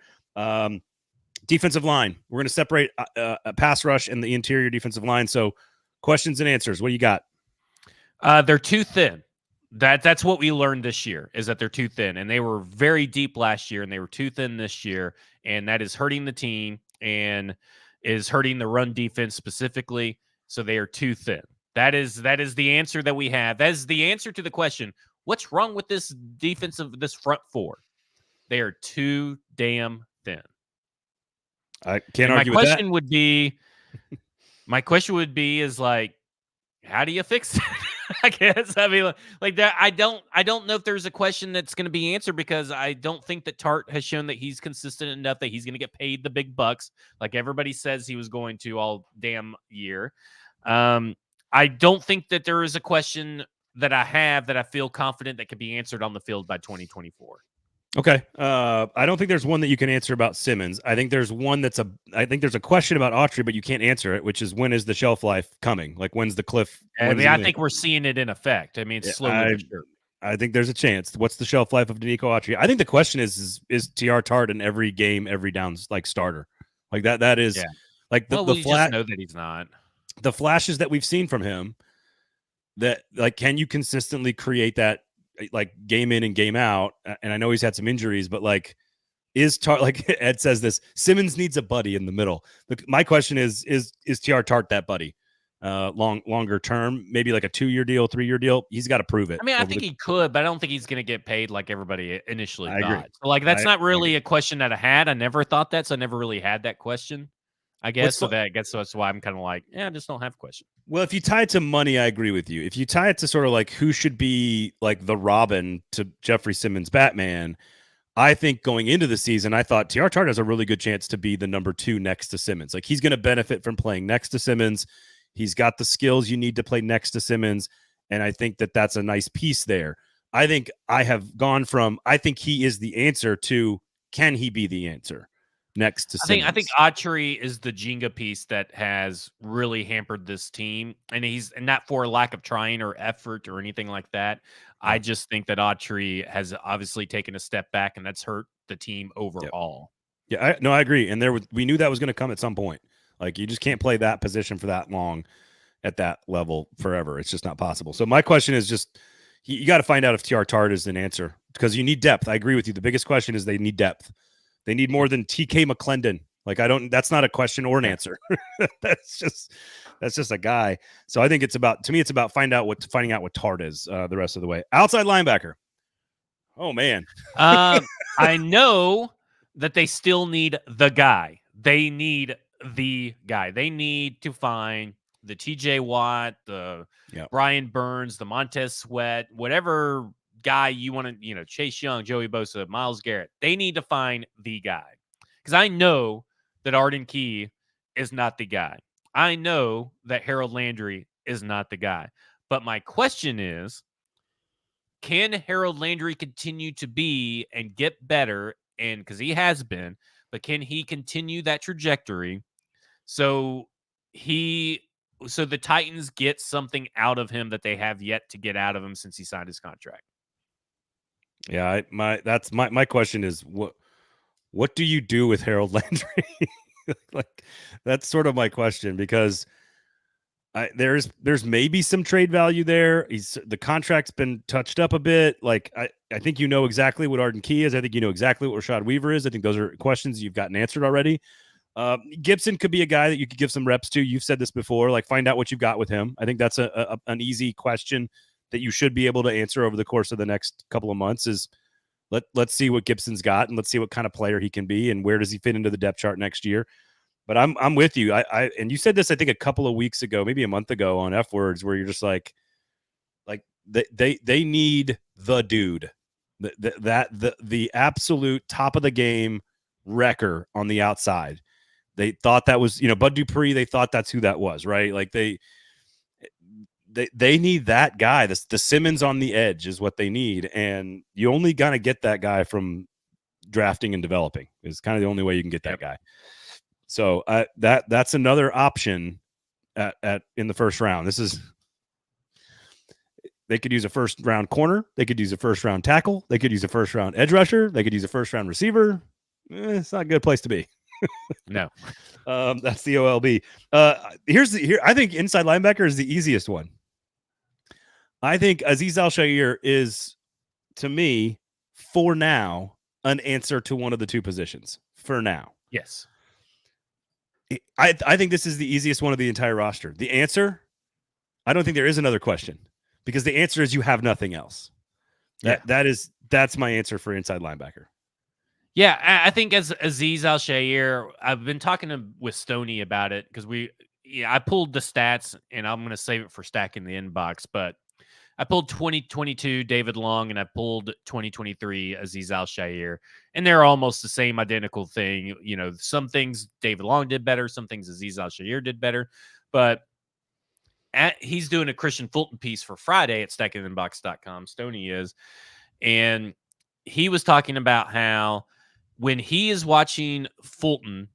Defensive line. We're going to separate a pass rush and the interior defensive line. So questions and answers. What do you got? They're too thin. That's what we learned this year, is that they're too thin, and they were very deep last year, and they were too thin this year, and that is hurting the team and is hurting the run defense specifically. So they are too thin. That is the answer that we have. That is the answer to the question: what's wrong with this this front four? They are too damn thin. I can't argue with that. My question would be is how do you fix it? I guess. I mean, that. I don't know if there's a question that's going to be answered, because I don't think that Tart has shown that he's consistent enough that he's going to get paid the big bucks like everybody says he was going to all damn year. I don't think that there is a question that I have that I feel confident that could be answered on the field by 2024. Okay. I don't think there's one that you can answer about Simmons. I think there's one I think there's a question about Autry, but you can't answer it, which is, when is the shelf life coming? When's the cliff? I think we're seeing it in effect. I mean, it's slowly. I think there's a chance. What's the shelf life of Denico Autry? I think the question is Teair Tart in every game, every down starter? That is the we just know that he's not. The flashes that we've seen from him, that can you consistently create that game in and game out? And I know he's had some injuries, but is Tart, like Ed says this, Simmons needs a buddy in the middle. My question is Teair Tart that buddy? Longer term, maybe like a 2-year deal, 3-year deal. He's got to prove it. I mean, I think he could, but I don't think he's going to get paid like everybody initially I agree. thought. So, like, that's not really a question that I had. I never thought that, so I never really had that question, I guess. I guess that's why I'm kind of like, I just don't have a question. Well, if you tie it to money, I agree with you. If you tie it to sort of like who should be like the Robin to Jeffery Simmons Batman, I think going into the season, I thought Teair Tart has a really good chance to be the number 2 next to Simmons. Like, he's going to benefit from playing next to Simmons. He's got the skills you need to play next to Simmons, and I think that that's a nice piece there. I think I have gone from I think he is the answer to can he be the answer next to Simmons? I think Autry is the Jenga piece that has really hampered this team, and not for lack of trying or effort or anything like that. Yeah. I just think that Autry has obviously taken a step back, and that's hurt the team overall. Yeah, I agree. And we knew that was going to come at some point. Like, you just can't play that position for that long at that level forever. It's just not possible. So my question is just, you got to find out if Teair Tart is an answer, because you need depth. I agree with you. The biggest question is they need depth. They need more than TK McClendon. Like, that's not a question or an answer. that's just a guy. So I think it's about finding out what Tart is the rest of the way. Outside linebacker. Oh man. I know that they still need the guy. They need the guy. They need to find the TJ Watt, the Brian Burns, the Montez Sweat, whatever guy you want to, Chase Young, Joey Bosa, Myles Garrett. They need to find the guy. Because I know that Arden Key is not the guy. I know that Harold Landry is not the guy. But my question is, can Harold Landry continue to be and get better? And because he has been, but can he continue that trajectory so the Titans get something out of him that they have yet to get out of him since he signed his contract? Yeah, my question is, what do you do with Harold Landry? Like, that's sort of my question, because there's maybe some trade value there. The contract's been touched up a bit. Like, I think you know exactly what Arden Key is. I think you know exactly what Rashad Weaver is. I think those are questions you've gotten answered already. Gibson could be a guy that you could give some reps to. You've said this before. Like, find out what you've got with him. I think that's an easy question that you should be able to answer over the course of the next couple of months. Is let's see what Gibson's got, and let's see what kind of player he can be, and where does he fit into the depth chart next year. But I'm with you. And you said this, I think, a couple of weeks ago, maybe a month ago, on F Words, where you're just like they need the dude, the absolute top of the game wrecker on the outside. They thought that was, Bud Dupree. They thought that's who that was, right? Like, they need that guy. The Simmons on the edge is what they need, and you only gotta get that guy from drafting and developing. Is kind of the only way you can get that guy. So that's another option in the first round. They could use a first round corner. They could use a first round tackle. They could use a first round edge rusher. They could use a first round receiver. It's not a good place to be. No. That's the OLB. I think inside linebacker is the easiest one. I think Azeez Al-Shaair is, to me, for now, an answer to one of the two positions. For now. Yes. I think this is the easiest one of the entire roster. The answer, I don't think there is another question, because the answer is you have nothing else. That's my answer for inside linebacker. Yeah, I think as Azeez Al-Shaair, I've been talking with Stoney about it, because I pulled the stats, and I'm going to save it for stacking the inbox, but I pulled 2022 David Long, and I pulled 2023 Azeez Al-Shaair, and they're almost the same identical thing. Some things David Long did better, some things Azeez Al-Shaair did better, but he's doing a Christian Fulton piece for Friday at stackingtheinbox.com. Stoney is, and he was talking about how when he is watching Fulton,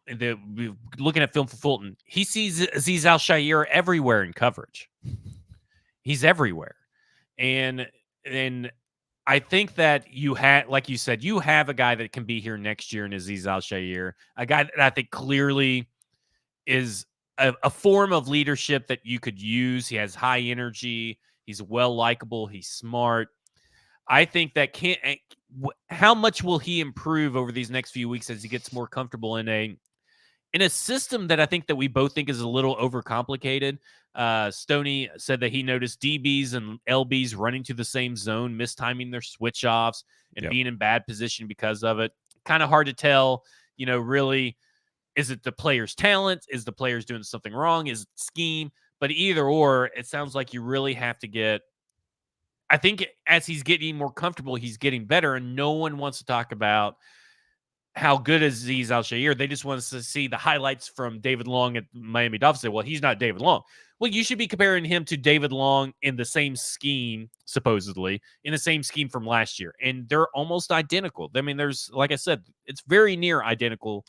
looking at film for Fulton, he sees Azeez Al-Shaair everywhere in coverage. He's everywhere. And I think that you have, like you said, you have a guy that can be here next year in Azeez Al-Shaair, a guy that I think clearly is a form of leadership that you could use. He has high energy. He's well likable. He's smart. I think that how much will he improve over these next few weeks as he gets more comfortable in a system that I think that we both think is a little overcomplicated? Stoney said that he noticed DBs and LBs running to the same zone, mistiming their switch offs, and being in bad position because of it. Kind of hard to tell, really, is it the player's talent? Is the player's doing something wrong? Is it scheme? But either or, it sounds like you really have to get, I think as he's getting more comfortable, he's getting better, and no one wants to talk about how good is Azeez Al-Shaair. They just want us to see the highlights from David Long at Miami Dolphins. Well, he's not David Long. Well, you should be comparing him to David Long in the same scheme, supposedly, in the same scheme from last year. And they're almost identical. I mean, there's, like I said, it's very near identical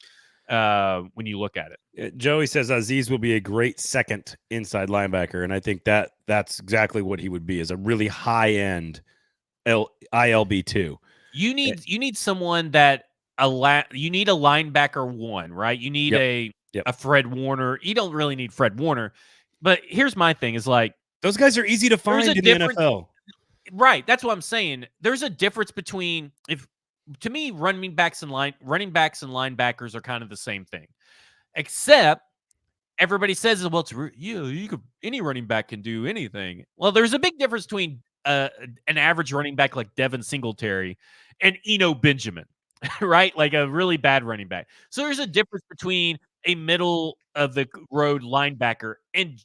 when you look at it. Joey says Azeez will be a great second inside linebacker, and I think that's exactly what he would be, is a really high-end ILB2. You need someone that you need a linebacker one, right? You need a Fred Warner. You don't really need Fred Warner. But here's my thing is like, those guys are easy to find in the NFL. Right. That's what I'm saying. There's a difference between, to me, running backs and linebackers are kind of the same thing. Except everybody says, well, any running back can do anything. Well, there's a big difference between an average running back like Devin Singletary and Eno Benjamin, right? Like a really bad running back. So there's a difference between a middle of the road linebacker and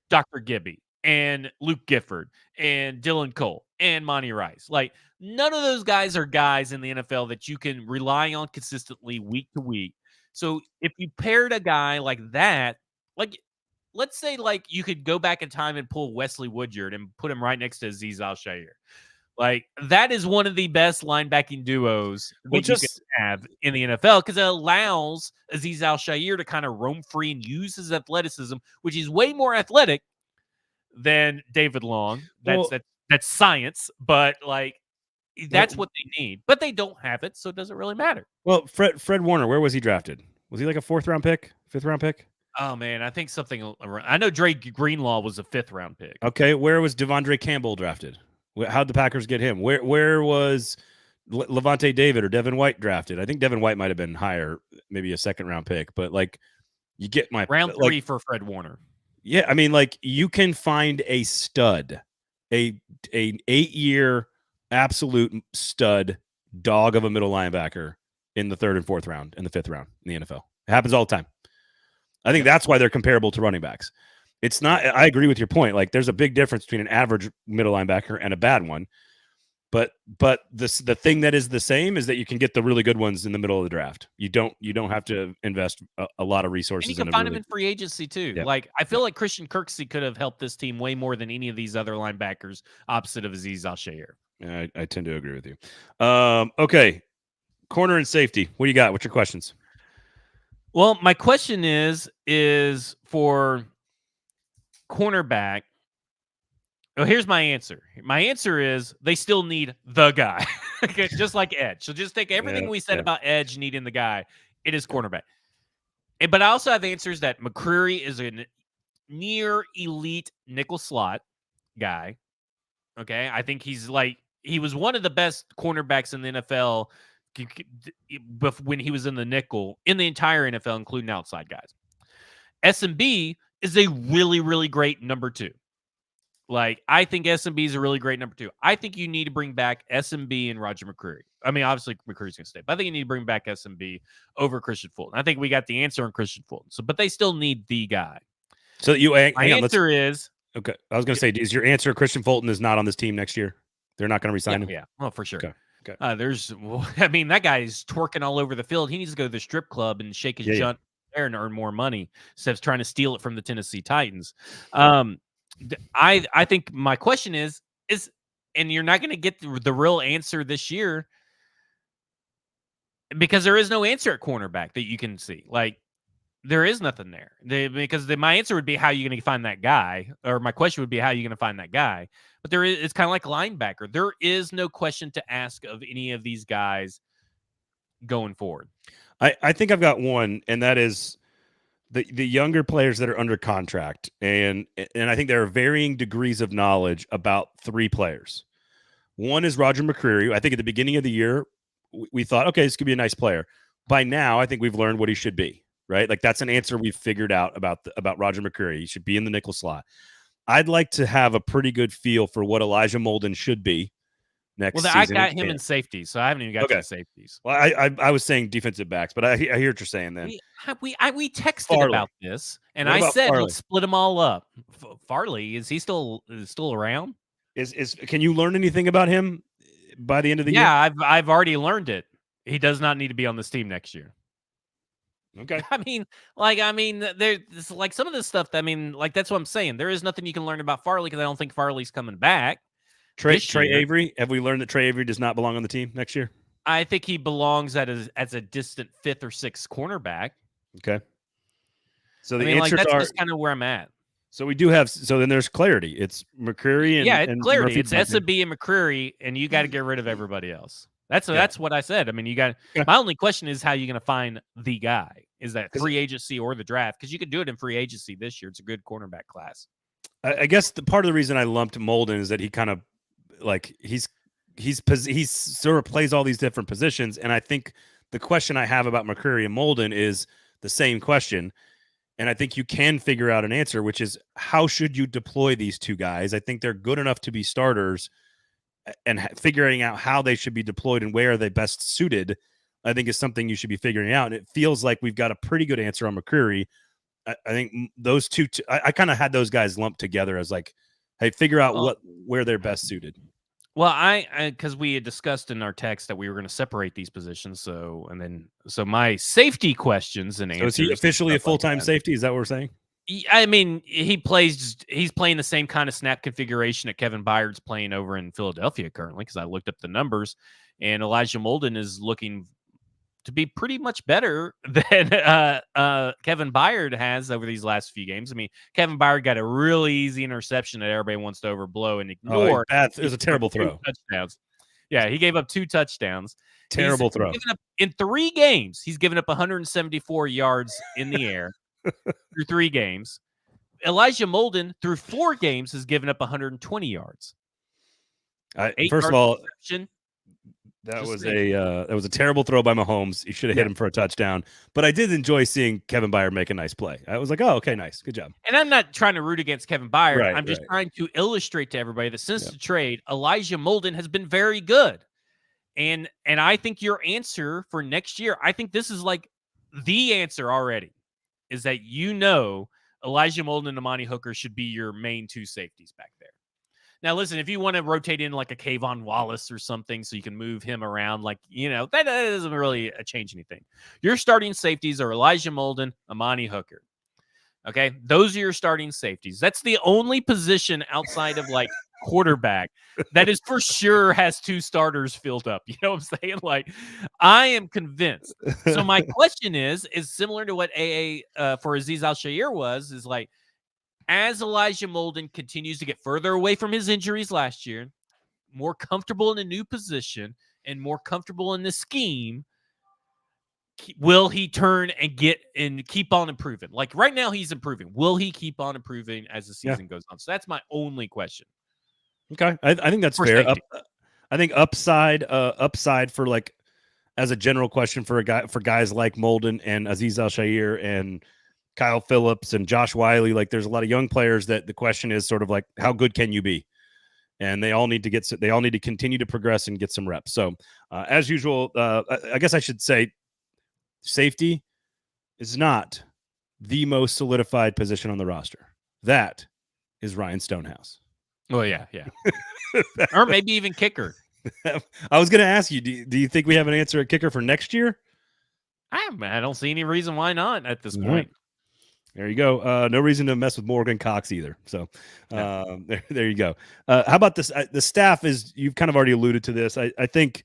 Dr. Gibby and Luke Gifford and Dylan Cole and Monty Rice. Like, none of those guys are guys in the NFL that you can rely on consistently week to week. So if you paired a guy like that, like, let's say like you could go back in time and pull Wesley Woodyard and put him right next to Azeez Al-Shaair. Like, that is one of the best linebacking duos that you can have in the NFL, because it allows Azeez Al-Shaair to kind of roam free and use his athleticism, which is way more athletic than David Long. That's science, but like, that's what they need. But they don't have it, so it doesn't really matter. Well, Fred Warner, where was he drafted? Was he like a 4th-round pick, 5th-round pick? Oh, man, I think something around. I know Dre Greenlaw was a 5th-round pick. Okay, where was Devondre Campbell drafted? How'd the Packers get him? Where was Levante David or Devin White drafted? I think Devin White might have been higher, maybe a 2nd-round pick. But, like, you get my round 3 for Fred Warner. Yeah, I mean, like, you can find a stud, an 8-year absolute stud dog of a middle linebacker in the 3rd and 4th round and the 5th round in the NFL. It happens all the time. I think that's why they're comparable to running backs. It's not. I agree with your point. Like, there's a big difference between an average middle linebacker and a bad one. But the thing that is the same is that you can get the really good ones in the middle of the draft. You don't have to invest a lot of resources. And you can find them in free agency too. Yeah. Like, I feel like Christian Kirksey could have helped this team way more than any of these other linebackers opposite of Azeez Al-Shaair. Yeah, I tend to agree with you. Okay, corner and safety. What do you got? What's your questions? Well, my question is for cornerback. Oh, here's my answer. My answer is they still need the guy, just like edge. So just take everything we said about edge needing the guy. It is cornerback. But I also have answers that McCreary is a near elite nickel slot guy. Okay, I think he was one of the best cornerbacks in the NFL when he was in the nickel in the entire NFL, including outside guys. SMB is a really, really great number 2. Like, I think SMB is a really great number 2. I think you need to bring back SMB and Roger McCreary. I mean, obviously McCreary's going to stay, but I think you need to bring back SMB over Christian Fulton. I think we got the answer on Christian Fulton. So, but they still need the guy. So my answer is okay. I was going to say, is your answer Christian Fulton is not on this team next year? They're not going to resign him. Yeah, well, for sure. Okay. I mean, that guy's twerking all over the field. He needs to go to the strip club and shake his junk there and earn more money instead of trying to steal it from the Tennessee Titans. I think my question is, and you're not going to get the real answer this year because there is no answer at cornerback that you can see. Like, there is nothing there. My answer would be, how are you going to find that guy? Or my question would be, how are you going to find that guy? But it's kind of like linebacker. There is no question to ask of any of these guys going forward. I think I've got one, and that is the younger players that are under contract. And I think there are varying degrees of knowledge about 3 players. One is Roger McCreary. I think at the beginning of the year, we thought, okay, this could be a nice player. By now, I think we've learned what he should be, right? Like that's an answer we've figured out about Roger McCreary. He should be in the nickel slot. I'd like to have a pretty good feel for what Elijah Moldin should be next season. I got him in safety, so I haven't even got to the safeties. Well, I was saying defensive backs, but I hear what you're saying then. We texted about this, and I said let's split them all up. Farley, is he still around? Can you learn anything about him by the end of the year? Yeah, I've already learned it. He does not need to be on this team next year. Okay. There's like some of this stuff. That's what I'm saying. There is nothing you can learn about Farley because I don't think Farley's coming back. Trey Avery. Have we learned that Trey Avery does not belong on the team next year? I think he belongs as a distant 5th or 6th cornerback. Okay. So the answers that's are just kind of where I'm at. So we do have. So then there's clarity. It's McCreary and it's clarity. Murphy it's SB and McCreary, and you got to get rid of everybody else. That's what I said. You got. My only question is how you're going to find the guy. Is that free agency or the draft? Because you could do it in free agency this year. It's a good cornerback class. I guess the part of the reason I lumped Moldin is that he kind of he sort of plays all these different positions, and I think the question I have about McCreary and Moldin is the same question. And I think you can figure out an answer, which is how should you deploy these two guys? I think they're good enough to be starters, and figuring out how they should be deployed and where are they best suited, I think is something you should be figuring out. And it feels like we've got a pretty good answer on McCreary. I think those two, I kind of had those guys lumped together as like, hey, figure out where they're best suited. Well, because we had discussed in our text that we were going to separate these positions. So my safety questions and answers. So is he officially a full-time safety? Is that what we're saying? He's playing the same kind of snap configuration that Kevin Byard's playing over in Philadelphia currently, because I looked up the numbers, and Elijah Moldin is looking to be pretty much better than Kevin Byard has over these last few games. Kevin Byard got a really easy interception that everybody wants to overblow and ignore. It was a terrible throw. Touchdowns. Yeah, he gave up 2 touchdowns. Terrible throw. In 3 games, he's given up 174 yards in the air through 3 games. Elijah Moldin, through 4 games, has given up 120 yards. First of all, that was a terrible throw by Mahomes. He should have hit him for a touchdown. But I did enjoy seeing Kevin Byard make a nice play. I was like, oh, okay, nice. Good job. And I'm not trying to root against Kevin Byard. I'm just trying to illustrate to everybody that since the trade, Elijah Moldin has been very good. And I think your answer for next year, I think this is like the answer already, is that Elijah Moldin and Amani Hooker should be your main 2 safeties back there. Now, listen, if you want to rotate in like a Kayvon Wallace or something so you can move him around, that doesn't really change anything. Your starting safeties are Elijah Moldin, Amani Hooker. Okay? Those are your starting safeties. That's the only position outside of quarterback that is for sure has 2 starters filled up. You know what I'm saying? I am convinced. So my question is similar to what for Azeez Al-Shaair was, as Elijah Moldin continues to get further away from his injuries last year, more comfortable in a new position and more comfortable in the scheme, will he turn and keep on improving? Right now he's improving. Will he keep on improving as the season goes on? So that's my only question. Okay. I think that's fair. I think upside for as a general question for guys like Moldin and Azeez Al-Shaair and Kyle Phillips and Josh Whyle, there's a lot of young players that the question is sort of how good can you be? And they all need to continue to progress and get some reps. So as usual, I guess I should say safety is not the most solidified position on the roster. That is Ryan Stonehouse. Oh yeah. Or maybe even kicker. I was going to ask you, do you think we have an answer at kicker for next year? I don't see any reason why not at this point. Right. There you go. No reason to mess with Morgan Cox either. So there you go. How about this? The staff is, you've kind of already alluded to this. I think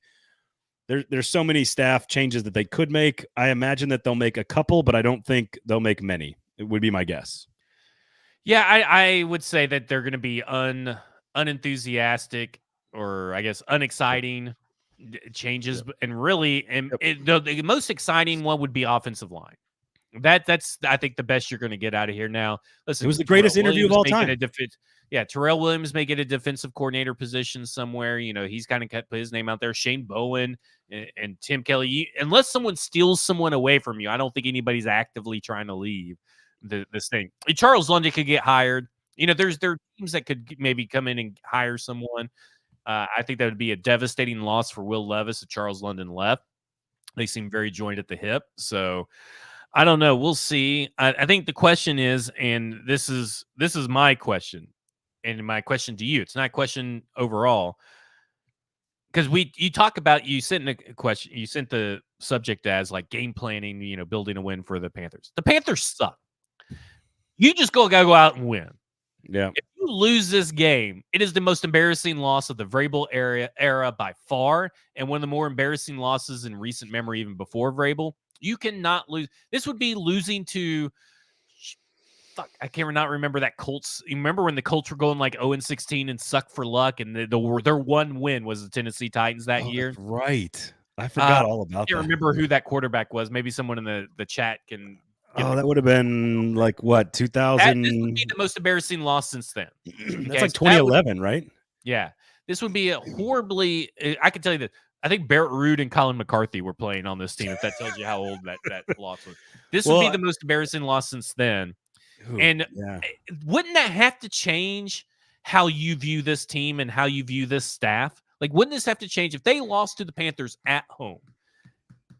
there's so many staff changes that they could make. I imagine that they'll make a couple, but I don't think they'll make many. It would be my guess. Yeah, I would say that they're going to be unenthusiastic, or I guess unexciting changes. Yep. And really, the most exciting one would be offensive line. That's I think the best you're going to get out of here now. Listen, it was the greatest interview of all time. Yeah, Terrell Williams may get a defensive coordinator position somewhere. He's kind of put his name out there. Shane Bowen and Tim Kelly. Unless someone steals someone away from you, I don't think anybody's actively trying to leave this thing. Charles London could get hired. There are teams that could maybe come in and hire someone. I think that would be a devastating loss for Will Levis if Charles London left. They seem very joined at the hip. So I don't know. We'll see. I think the question is, and this is my question, and my question to you. It's not a question overall, because you talk about, you sent a question. You sent the subject as like game planning. Building a win for the Panthers. The Panthers suck. You just gotta go out and win. Yeah. If you lose this game, it is the most embarrassing loss of the Vrabel era by far, and one of the more embarrassing losses in recent memory, even before Vrabel. You cannot lose. This would be losing to, I can't not remember that Colts. You remember when the Colts were going like 0-16 and suck for luck, and their one win was the Tennessee Titans that year? That's right. I forgot all about that. I can't remember who that quarterback was. Maybe someone in the chat can. That would have been like what, 2000? This would be the most embarrassing loss since then. That's like 2011, right? Yeah. This would be a horribly. I can tell you that. I think Barrett Ruud and Colin McCarthy were playing on this team, if that tells you how old that loss was. This would be the most embarrassing loss since then. And wouldn't that have to change how you view this team and how you view this staff? Like, wouldn't this have to change if they lost to the Panthers at home?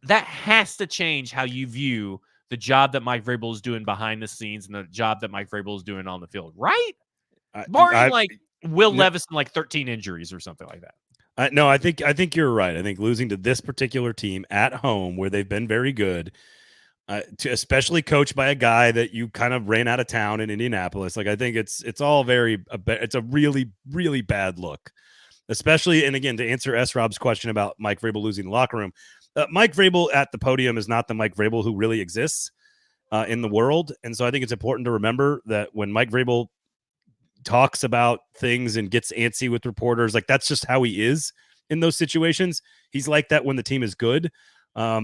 That has to change how you view the job that Mike Vrabel is doing behind the scenes and the job that Mike Vrabel is doing on the field, right? Barring Will Levis and like 13 injuries or something like that. No, I think you're right. I think losing to this particular team at home, where they've been very good, especially coached by a guy that you kind of ran out of town in Indianapolis. Like, I think it's a really, really bad look, especially. And again, to answer S. Rob's question about Mike Vrabel losing the locker room, Mike Vrabel at the podium is not the Mike Vrabel who really exists in the world. And so I think it's important to remember that when Mike Vrabel talks about things and gets antsy with reporters, like, that's just how he is in those situations. He's like that when the team is good. I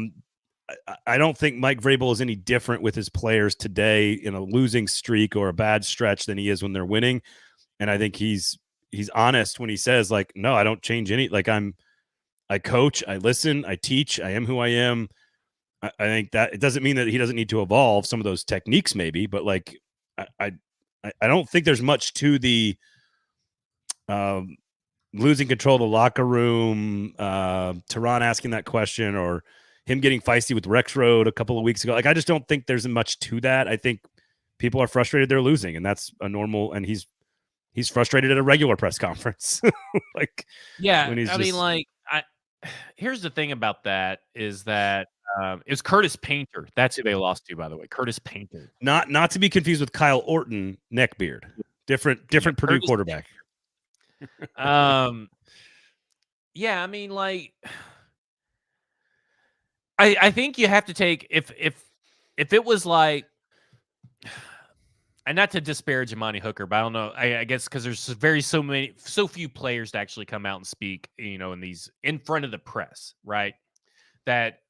don't think Mike Vrabel is any different with his players today in a losing streak or a bad stretch than he is when they're winning. And I think he's honest when he says, like, no, I don't change any. Like, I coach, I listen, I teach, I am who I am. I think that it doesn't mean that he doesn't need to evolve some of those techniques, maybe, but like, I don't think there's much to the losing control of the locker room, Teron asking that question, or him getting feisty with Rexroad a couple of weeks ago. Like, I just don't think there's much to that. I think people are frustrated they're losing, and that's a normal, and he's frustrated at a regular press conference. Like, yeah, here's the thing about that is that it was Curtis Painter. That's who they lost to, by the way. Curtis Painter. Not to be confused with Kyle Orton, neckbeard. Different Purdue quarterback. Yeah, I mean, like, I think you have to take, if it was like, and not to disparage Amani Hooker, but I don't know. I guess because there's so few players to actually come out and speak, in front of the press, right? That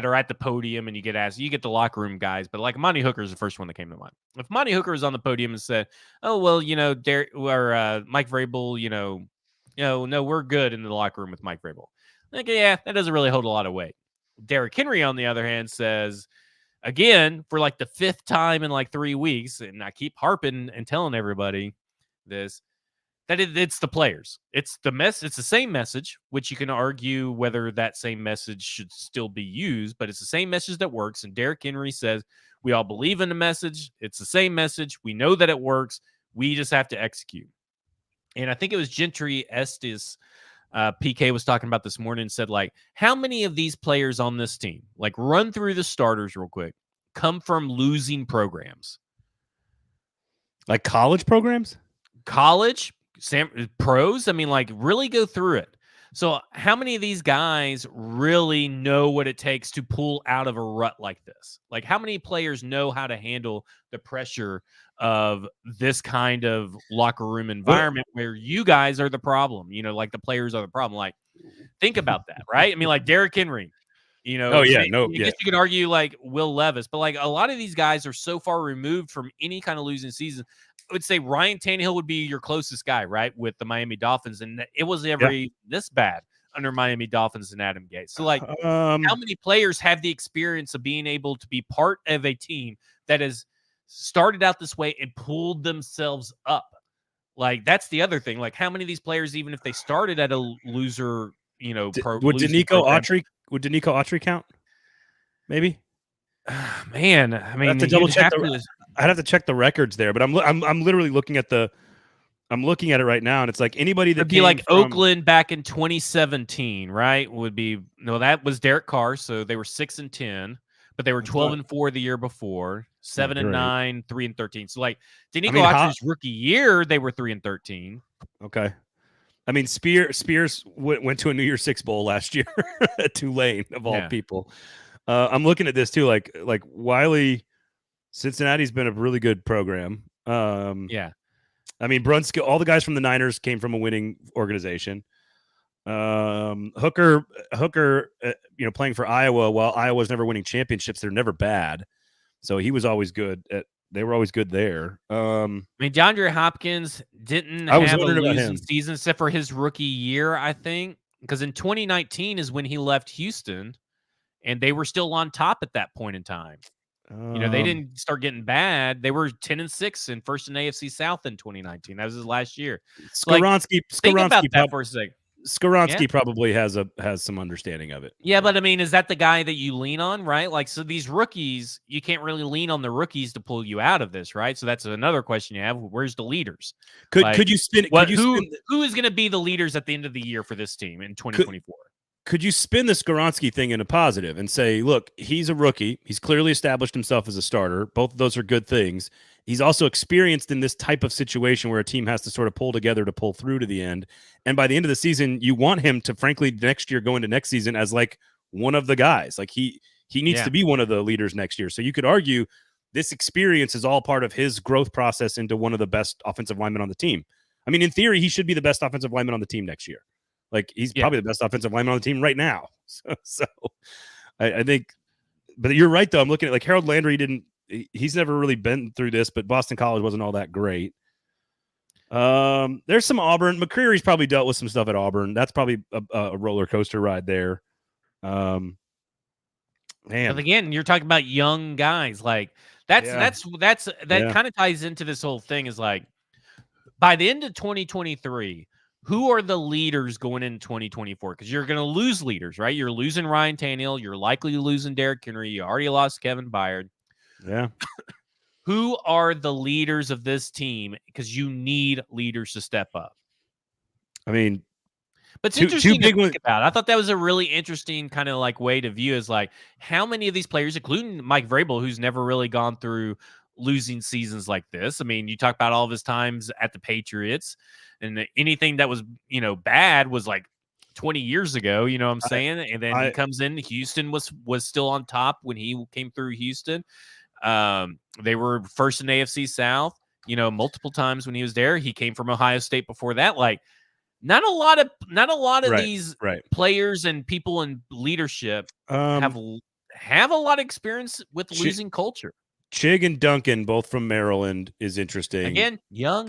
are at the podium, and you get asked, you get the locker room guys, but like Amani Hooker is the first one that came to mind. If Amani Hooker was on the podium and said, "Oh well, Derek or Mike Vrabel, no, we're good in the locker room with Mike Vrabel," like, yeah, that doesn't really hold a lot of weight. Derrick Henry, on the other hand, says, again, for like the fifth time in like 3 weeks, and I keep harping and telling everybody this, that it's the players. It's the same message, which you can argue whether that same message should still be used, but it's the same message that works. And Derrick Henry says, we all believe in the message. It's the same message. We know that it works. We just have to execute. And I think it was Gentry Estes, PK was talking about this morning, and said, like, how many of these players on this team, like, run through the starters real quick, come from losing programs? Like college programs? College, pros? I mean, like, really go through it. So how many of these guys really know what it takes to pull out of a rut like this? Like, how many players know how to handle the pressure of this kind of locker room environment where you guys are the problem? Like, the players are the problem. Like, think about that, right? I mean, like Derrick Henry, I guess you could argue like Will Levis, but like a lot of these guys are so far removed from any kind of losing season. would say Ryan Tannehill would be your closest guy, right, with the Miami Dolphins, and it was ever this bad under Miami Dolphins and Adam Gase. So, like, how many players have the experience of being able to be part of a team that has started out this way and pulled themselves up? Like, that's the other thing. Like, how many of these players, even if they started at a loser, would Denico Autry count? Maybe. Man, I mean, I'd have to check the records there, but I'm literally looking at I'm looking at it right now, and it's like anybody that would be like Oakland back in 2017, right? That was Derek Carr, so they were 6-10, but they were 12-4 the year before, 7-9, 3-13. So like Denico Autry's rookie year, they were 3-13. Okay. I mean, Spears went to a New Year's Six bowl last year at Tulane, of all people. I'm looking at this too, like Wiley. Cincinnati's been a really good program. I mean, Brunskill, all the guys from the Niners came from a winning organization. Hooker, playing for Iowa, while Iowa's never winning championships, they're never bad. So he was always good. They were always good there. I mean, DeAndre Hopkins didn't have a losing season except for his rookie year, I think, because in 2019 is when he left Houston, and they were still on top at that point in time. They didn't start getting bad. They were 10-6 and first in AFC South in 2019. That was his last year. Think about that for a second. Skoronski probably has some understanding of it. Yeah, but I mean, is that the guy that you lean on, right? Like, so these rookies, you can't really lean on the rookies to pull you out of this, right? So that's another question you have. Where's the leaders? Could you spin? Who is going to be the leaders at the end of the year for this team in 2024? Could you spin the Skoronski thing in a positive and say, look, he's a rookie. He's clearly established himself as a starter. Both of those are good things. He's also experienced in this type of situation where a team has to sort of pull together to pull through to the end. And by the end of the season, you want him to, frankly, next year go into next season as like one of the guys. Like he needs to be one of the leaders next year. So you could argue this experience is all part of his growth process into one of the best offensive linemen on the team. I mean, in theory, he should be the best offensive lineman on the team next year. Like, he's probably the best offensive lineman on the team right now. So I think, but you're right, though. I'm looking at, like, Harold Landry he's never really been through this, but Boston College wasn't all that great. There's some Auburn. McCreary's probably dealt with some stuff at Auburn. That's probably a roller coaster ride there. Man. But again, you're talking about young guys. Like, that kind of ties into this whole thing is like, by the end of 2023, who are the leaders going into 2024? Because you're going to lose leaders, right? You're losing Ryan Tannehill. You're likely losing Derrick Henry. You already lost Kevin Byard. Yeah. Who are the leaders of this team? Because you need leaders to step up. I mean, but it's interesting to think about. I thought that was a really interesting kind of like way to view is like how many of these players, including Mike Vrabel, who's never really gone through losing seasons like this. I mean, you talk about all of his times at the Patriots, and anything that was, bad was like 20 years ago, you know what I'm saying? And then he comes in, Houston was still on top when he came through Houston. They were first in AFC South, multiple times when he was there. He came from Ohio State before that. Like, not a lot of these players and people in leadership have a lot of experience with losing culture. Chig and Duncan, both from Maryland, is interesting. Again, young,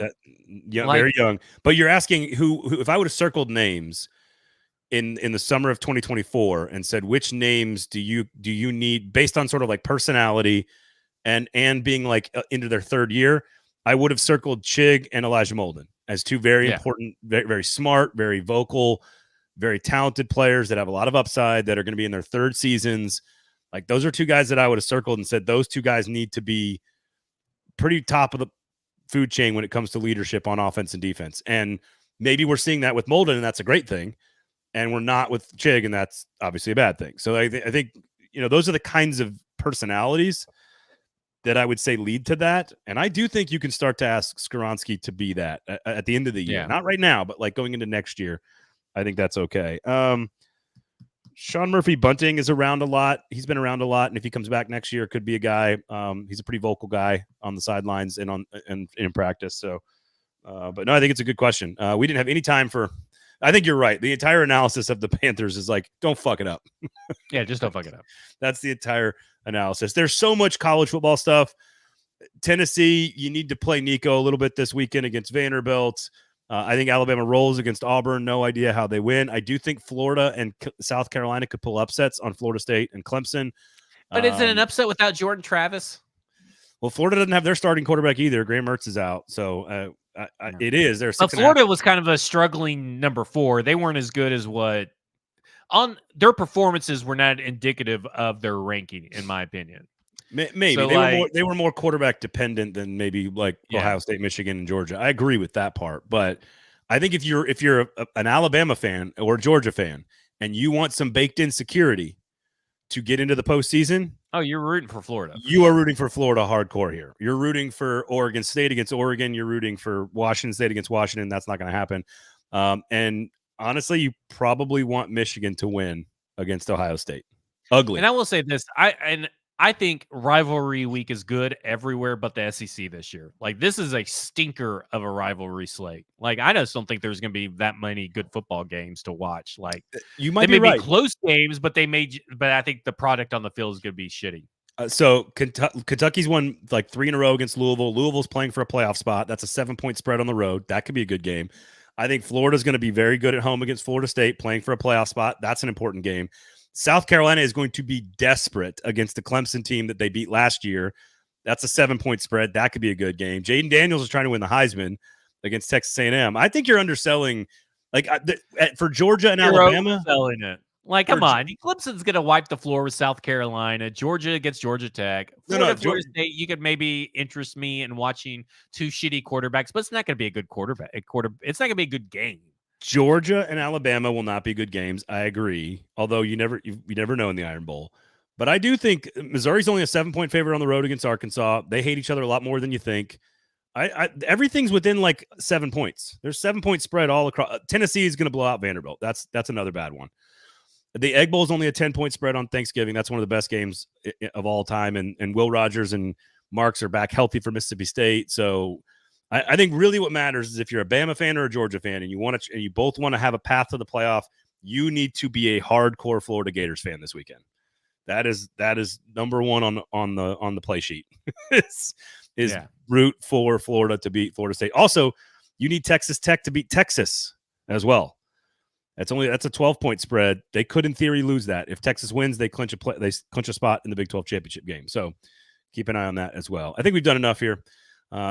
very young. But you're asking who if I would have circled names in the summer of 2024 and said which names do you need based on sort of like personality and being like into their third year, I would have circled Chig and Elijah Moldin as two very important, very, very smart, very vocal, very talented players that have a lot of upside that are going to be in their third seasons. Like, those are two guys that I would have circled and said those two guys need to be pretty top of the food chain when it comes to leadership on offense and defense. And maybe we're seeing that with Moldin, and that's a great thing. And we're not with Chig, and that's obviously a bad thing. So I think those are the kinds of personalities that I would say lead to that. And I do think you can start to ask Skoronski to be that at the end of the year. Not right now, but like going into next year. I think that's okay. Sean Murphy Bunting is around a lot. He's been around a lot, and if he comes back next year, could be a guy. He's a pretty vocal guy on the sidelines and in practice. So, but no, I think it's a good question. We didn't have any time for. I think you're right. The entire analysis of the Panthers is like, don't fuck it up. Yeah, just don't fuck it up. That's the entire analysis. There's so much college football stuff Tennessee, you need to play Nico a little bit this weekend against Vanderbilt. I think Alabama rolls against Auburn. No idea how they win. I do think Florida and South Carolina could pull upsets on Florida State and Clemson. But is it an upset without Jordan Travis? Well, Florida doesn't have their starting quarterback either. Graham Mertz is out. So it is. Florida was kind of a struggling number 4. They weren't as good as what on their performances were not indicative of their ranking, in my opinion. Maybe so they were more quarterback dependent than maybe like Ohio State, Michigan, and Georgia. I agree with that part, but I think if you're an Alabama fan or a Georgia fan and you want some baked in security to get into the postseason, you're rooting for Florida. You are rooting for Florida hardcore here. You're rooting for Oregon State against Oregon. You're rooting for Washington State against Washington. That's not going to happen. And honestly, you probably want Michigan to win against Ohio State. Ugly. And I will say this, I think rivalry week is good everywhere but the SEC this year. Like, this is a stinker of a rivalry slate. Like, I just don't think there's going to be that many good football games to watch. Like, you might be right. Be close games, but I think the product on the field is going to be shitty. So Kentucky's won like 3 in a row against Louisville. Louisville's playing for a playoff spot. That's a 7-point spread on the road. That could be a good game. I think Florida's going to be very good at home against Florida State, playing for a playoff spot. That's an important game. South Carolina is going to be desperate against the Clemson team that they beat last year. That's a 7-point spread. That could be a good game. Jaden Daniels is trying to win the Heisman against Texas A&M. I think you're underselling, like for Georgia and Alabama. Selling it. Like, come on. Clemson's going to wipe the floor with South Carolina. Georgia against Georgia Tech. Florida State, you could maybe interest me in watching 2 shitty quarterbacks, but it's not going to be a good quarterback. It's not going to be a good game. Georgia and Alabama will not be good games. I agree. Although you never know in the Iron Bowl. But I do think Missouri's only a 7-point favorite on the road against Arkansas. They hate each other a lot more than you think. Everything's within like 7 points. There's 7-point spread all across. Tennessee is going to blow out Vanderbilt. That's another bad one. The Egg Bowl is only a 10-point spread on Thanksgiving. That's one of the best games of all time. And Will Rogers and Marks are back healthy for Mississippi State. So I think really what matters is if you're a Bama fan or a Georgia fan and you both want to have a path to the playoff, you need to be a hardcore Florida Gators fan this weekend. That is number one on the play sheet. Root for Florida to beat Florida State. Also, you need Texas Tech to beat Texas as well. That's a 12-point spread. They could, in theory, lose that. If Texas wins, they clinch a spot in the Big 12 championship game. So keep an eye on that as well. I think we've done enough here.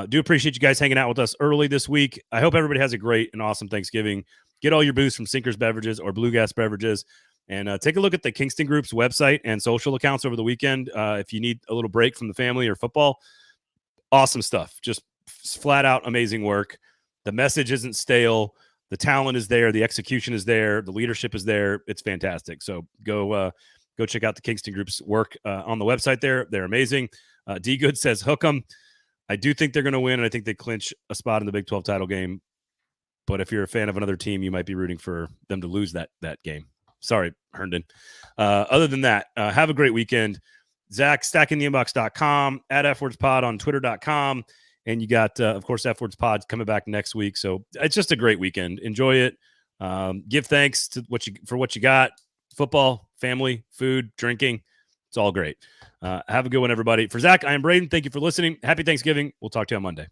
Do appreciate you guys hanging out with us early this week. I hope everybody has a great and awesome Thanksgiving. Get all your booze from Sinkers Beverages or Blue Gas Beverages. And take a look at the Kingston Group's website and social accounts over the weekend. If you need a little break from the family or football, awesome stuff. Just flat out amazing work. The message isn't stale. The talent is there. The execution is there. The leadership is there. It's fantastic. So go check out the Kingston Group's work on the website there. They're amazing. D Good says, hook 'em. I do think they're going to win, and I think they clinch a spot in the Big 12 title game. But if you're a fan of another team, you might be rooting for them to lose that game. Sorry, Herndon. Other than that, have a great weekend. Zach, stackingtheinbox.com, at FWordsPod on Twitter.com. And you got, of course, FWordsPod coming back next week. So it's just a great weekend. Enjoy it. Give thanks to for what you got. Football, family, food, drinking. It's all great. Have a good one, everybody. For Zach, I am Braden. Thank you for listening. Happy Thanksgiving. We'll talk to you on Monday.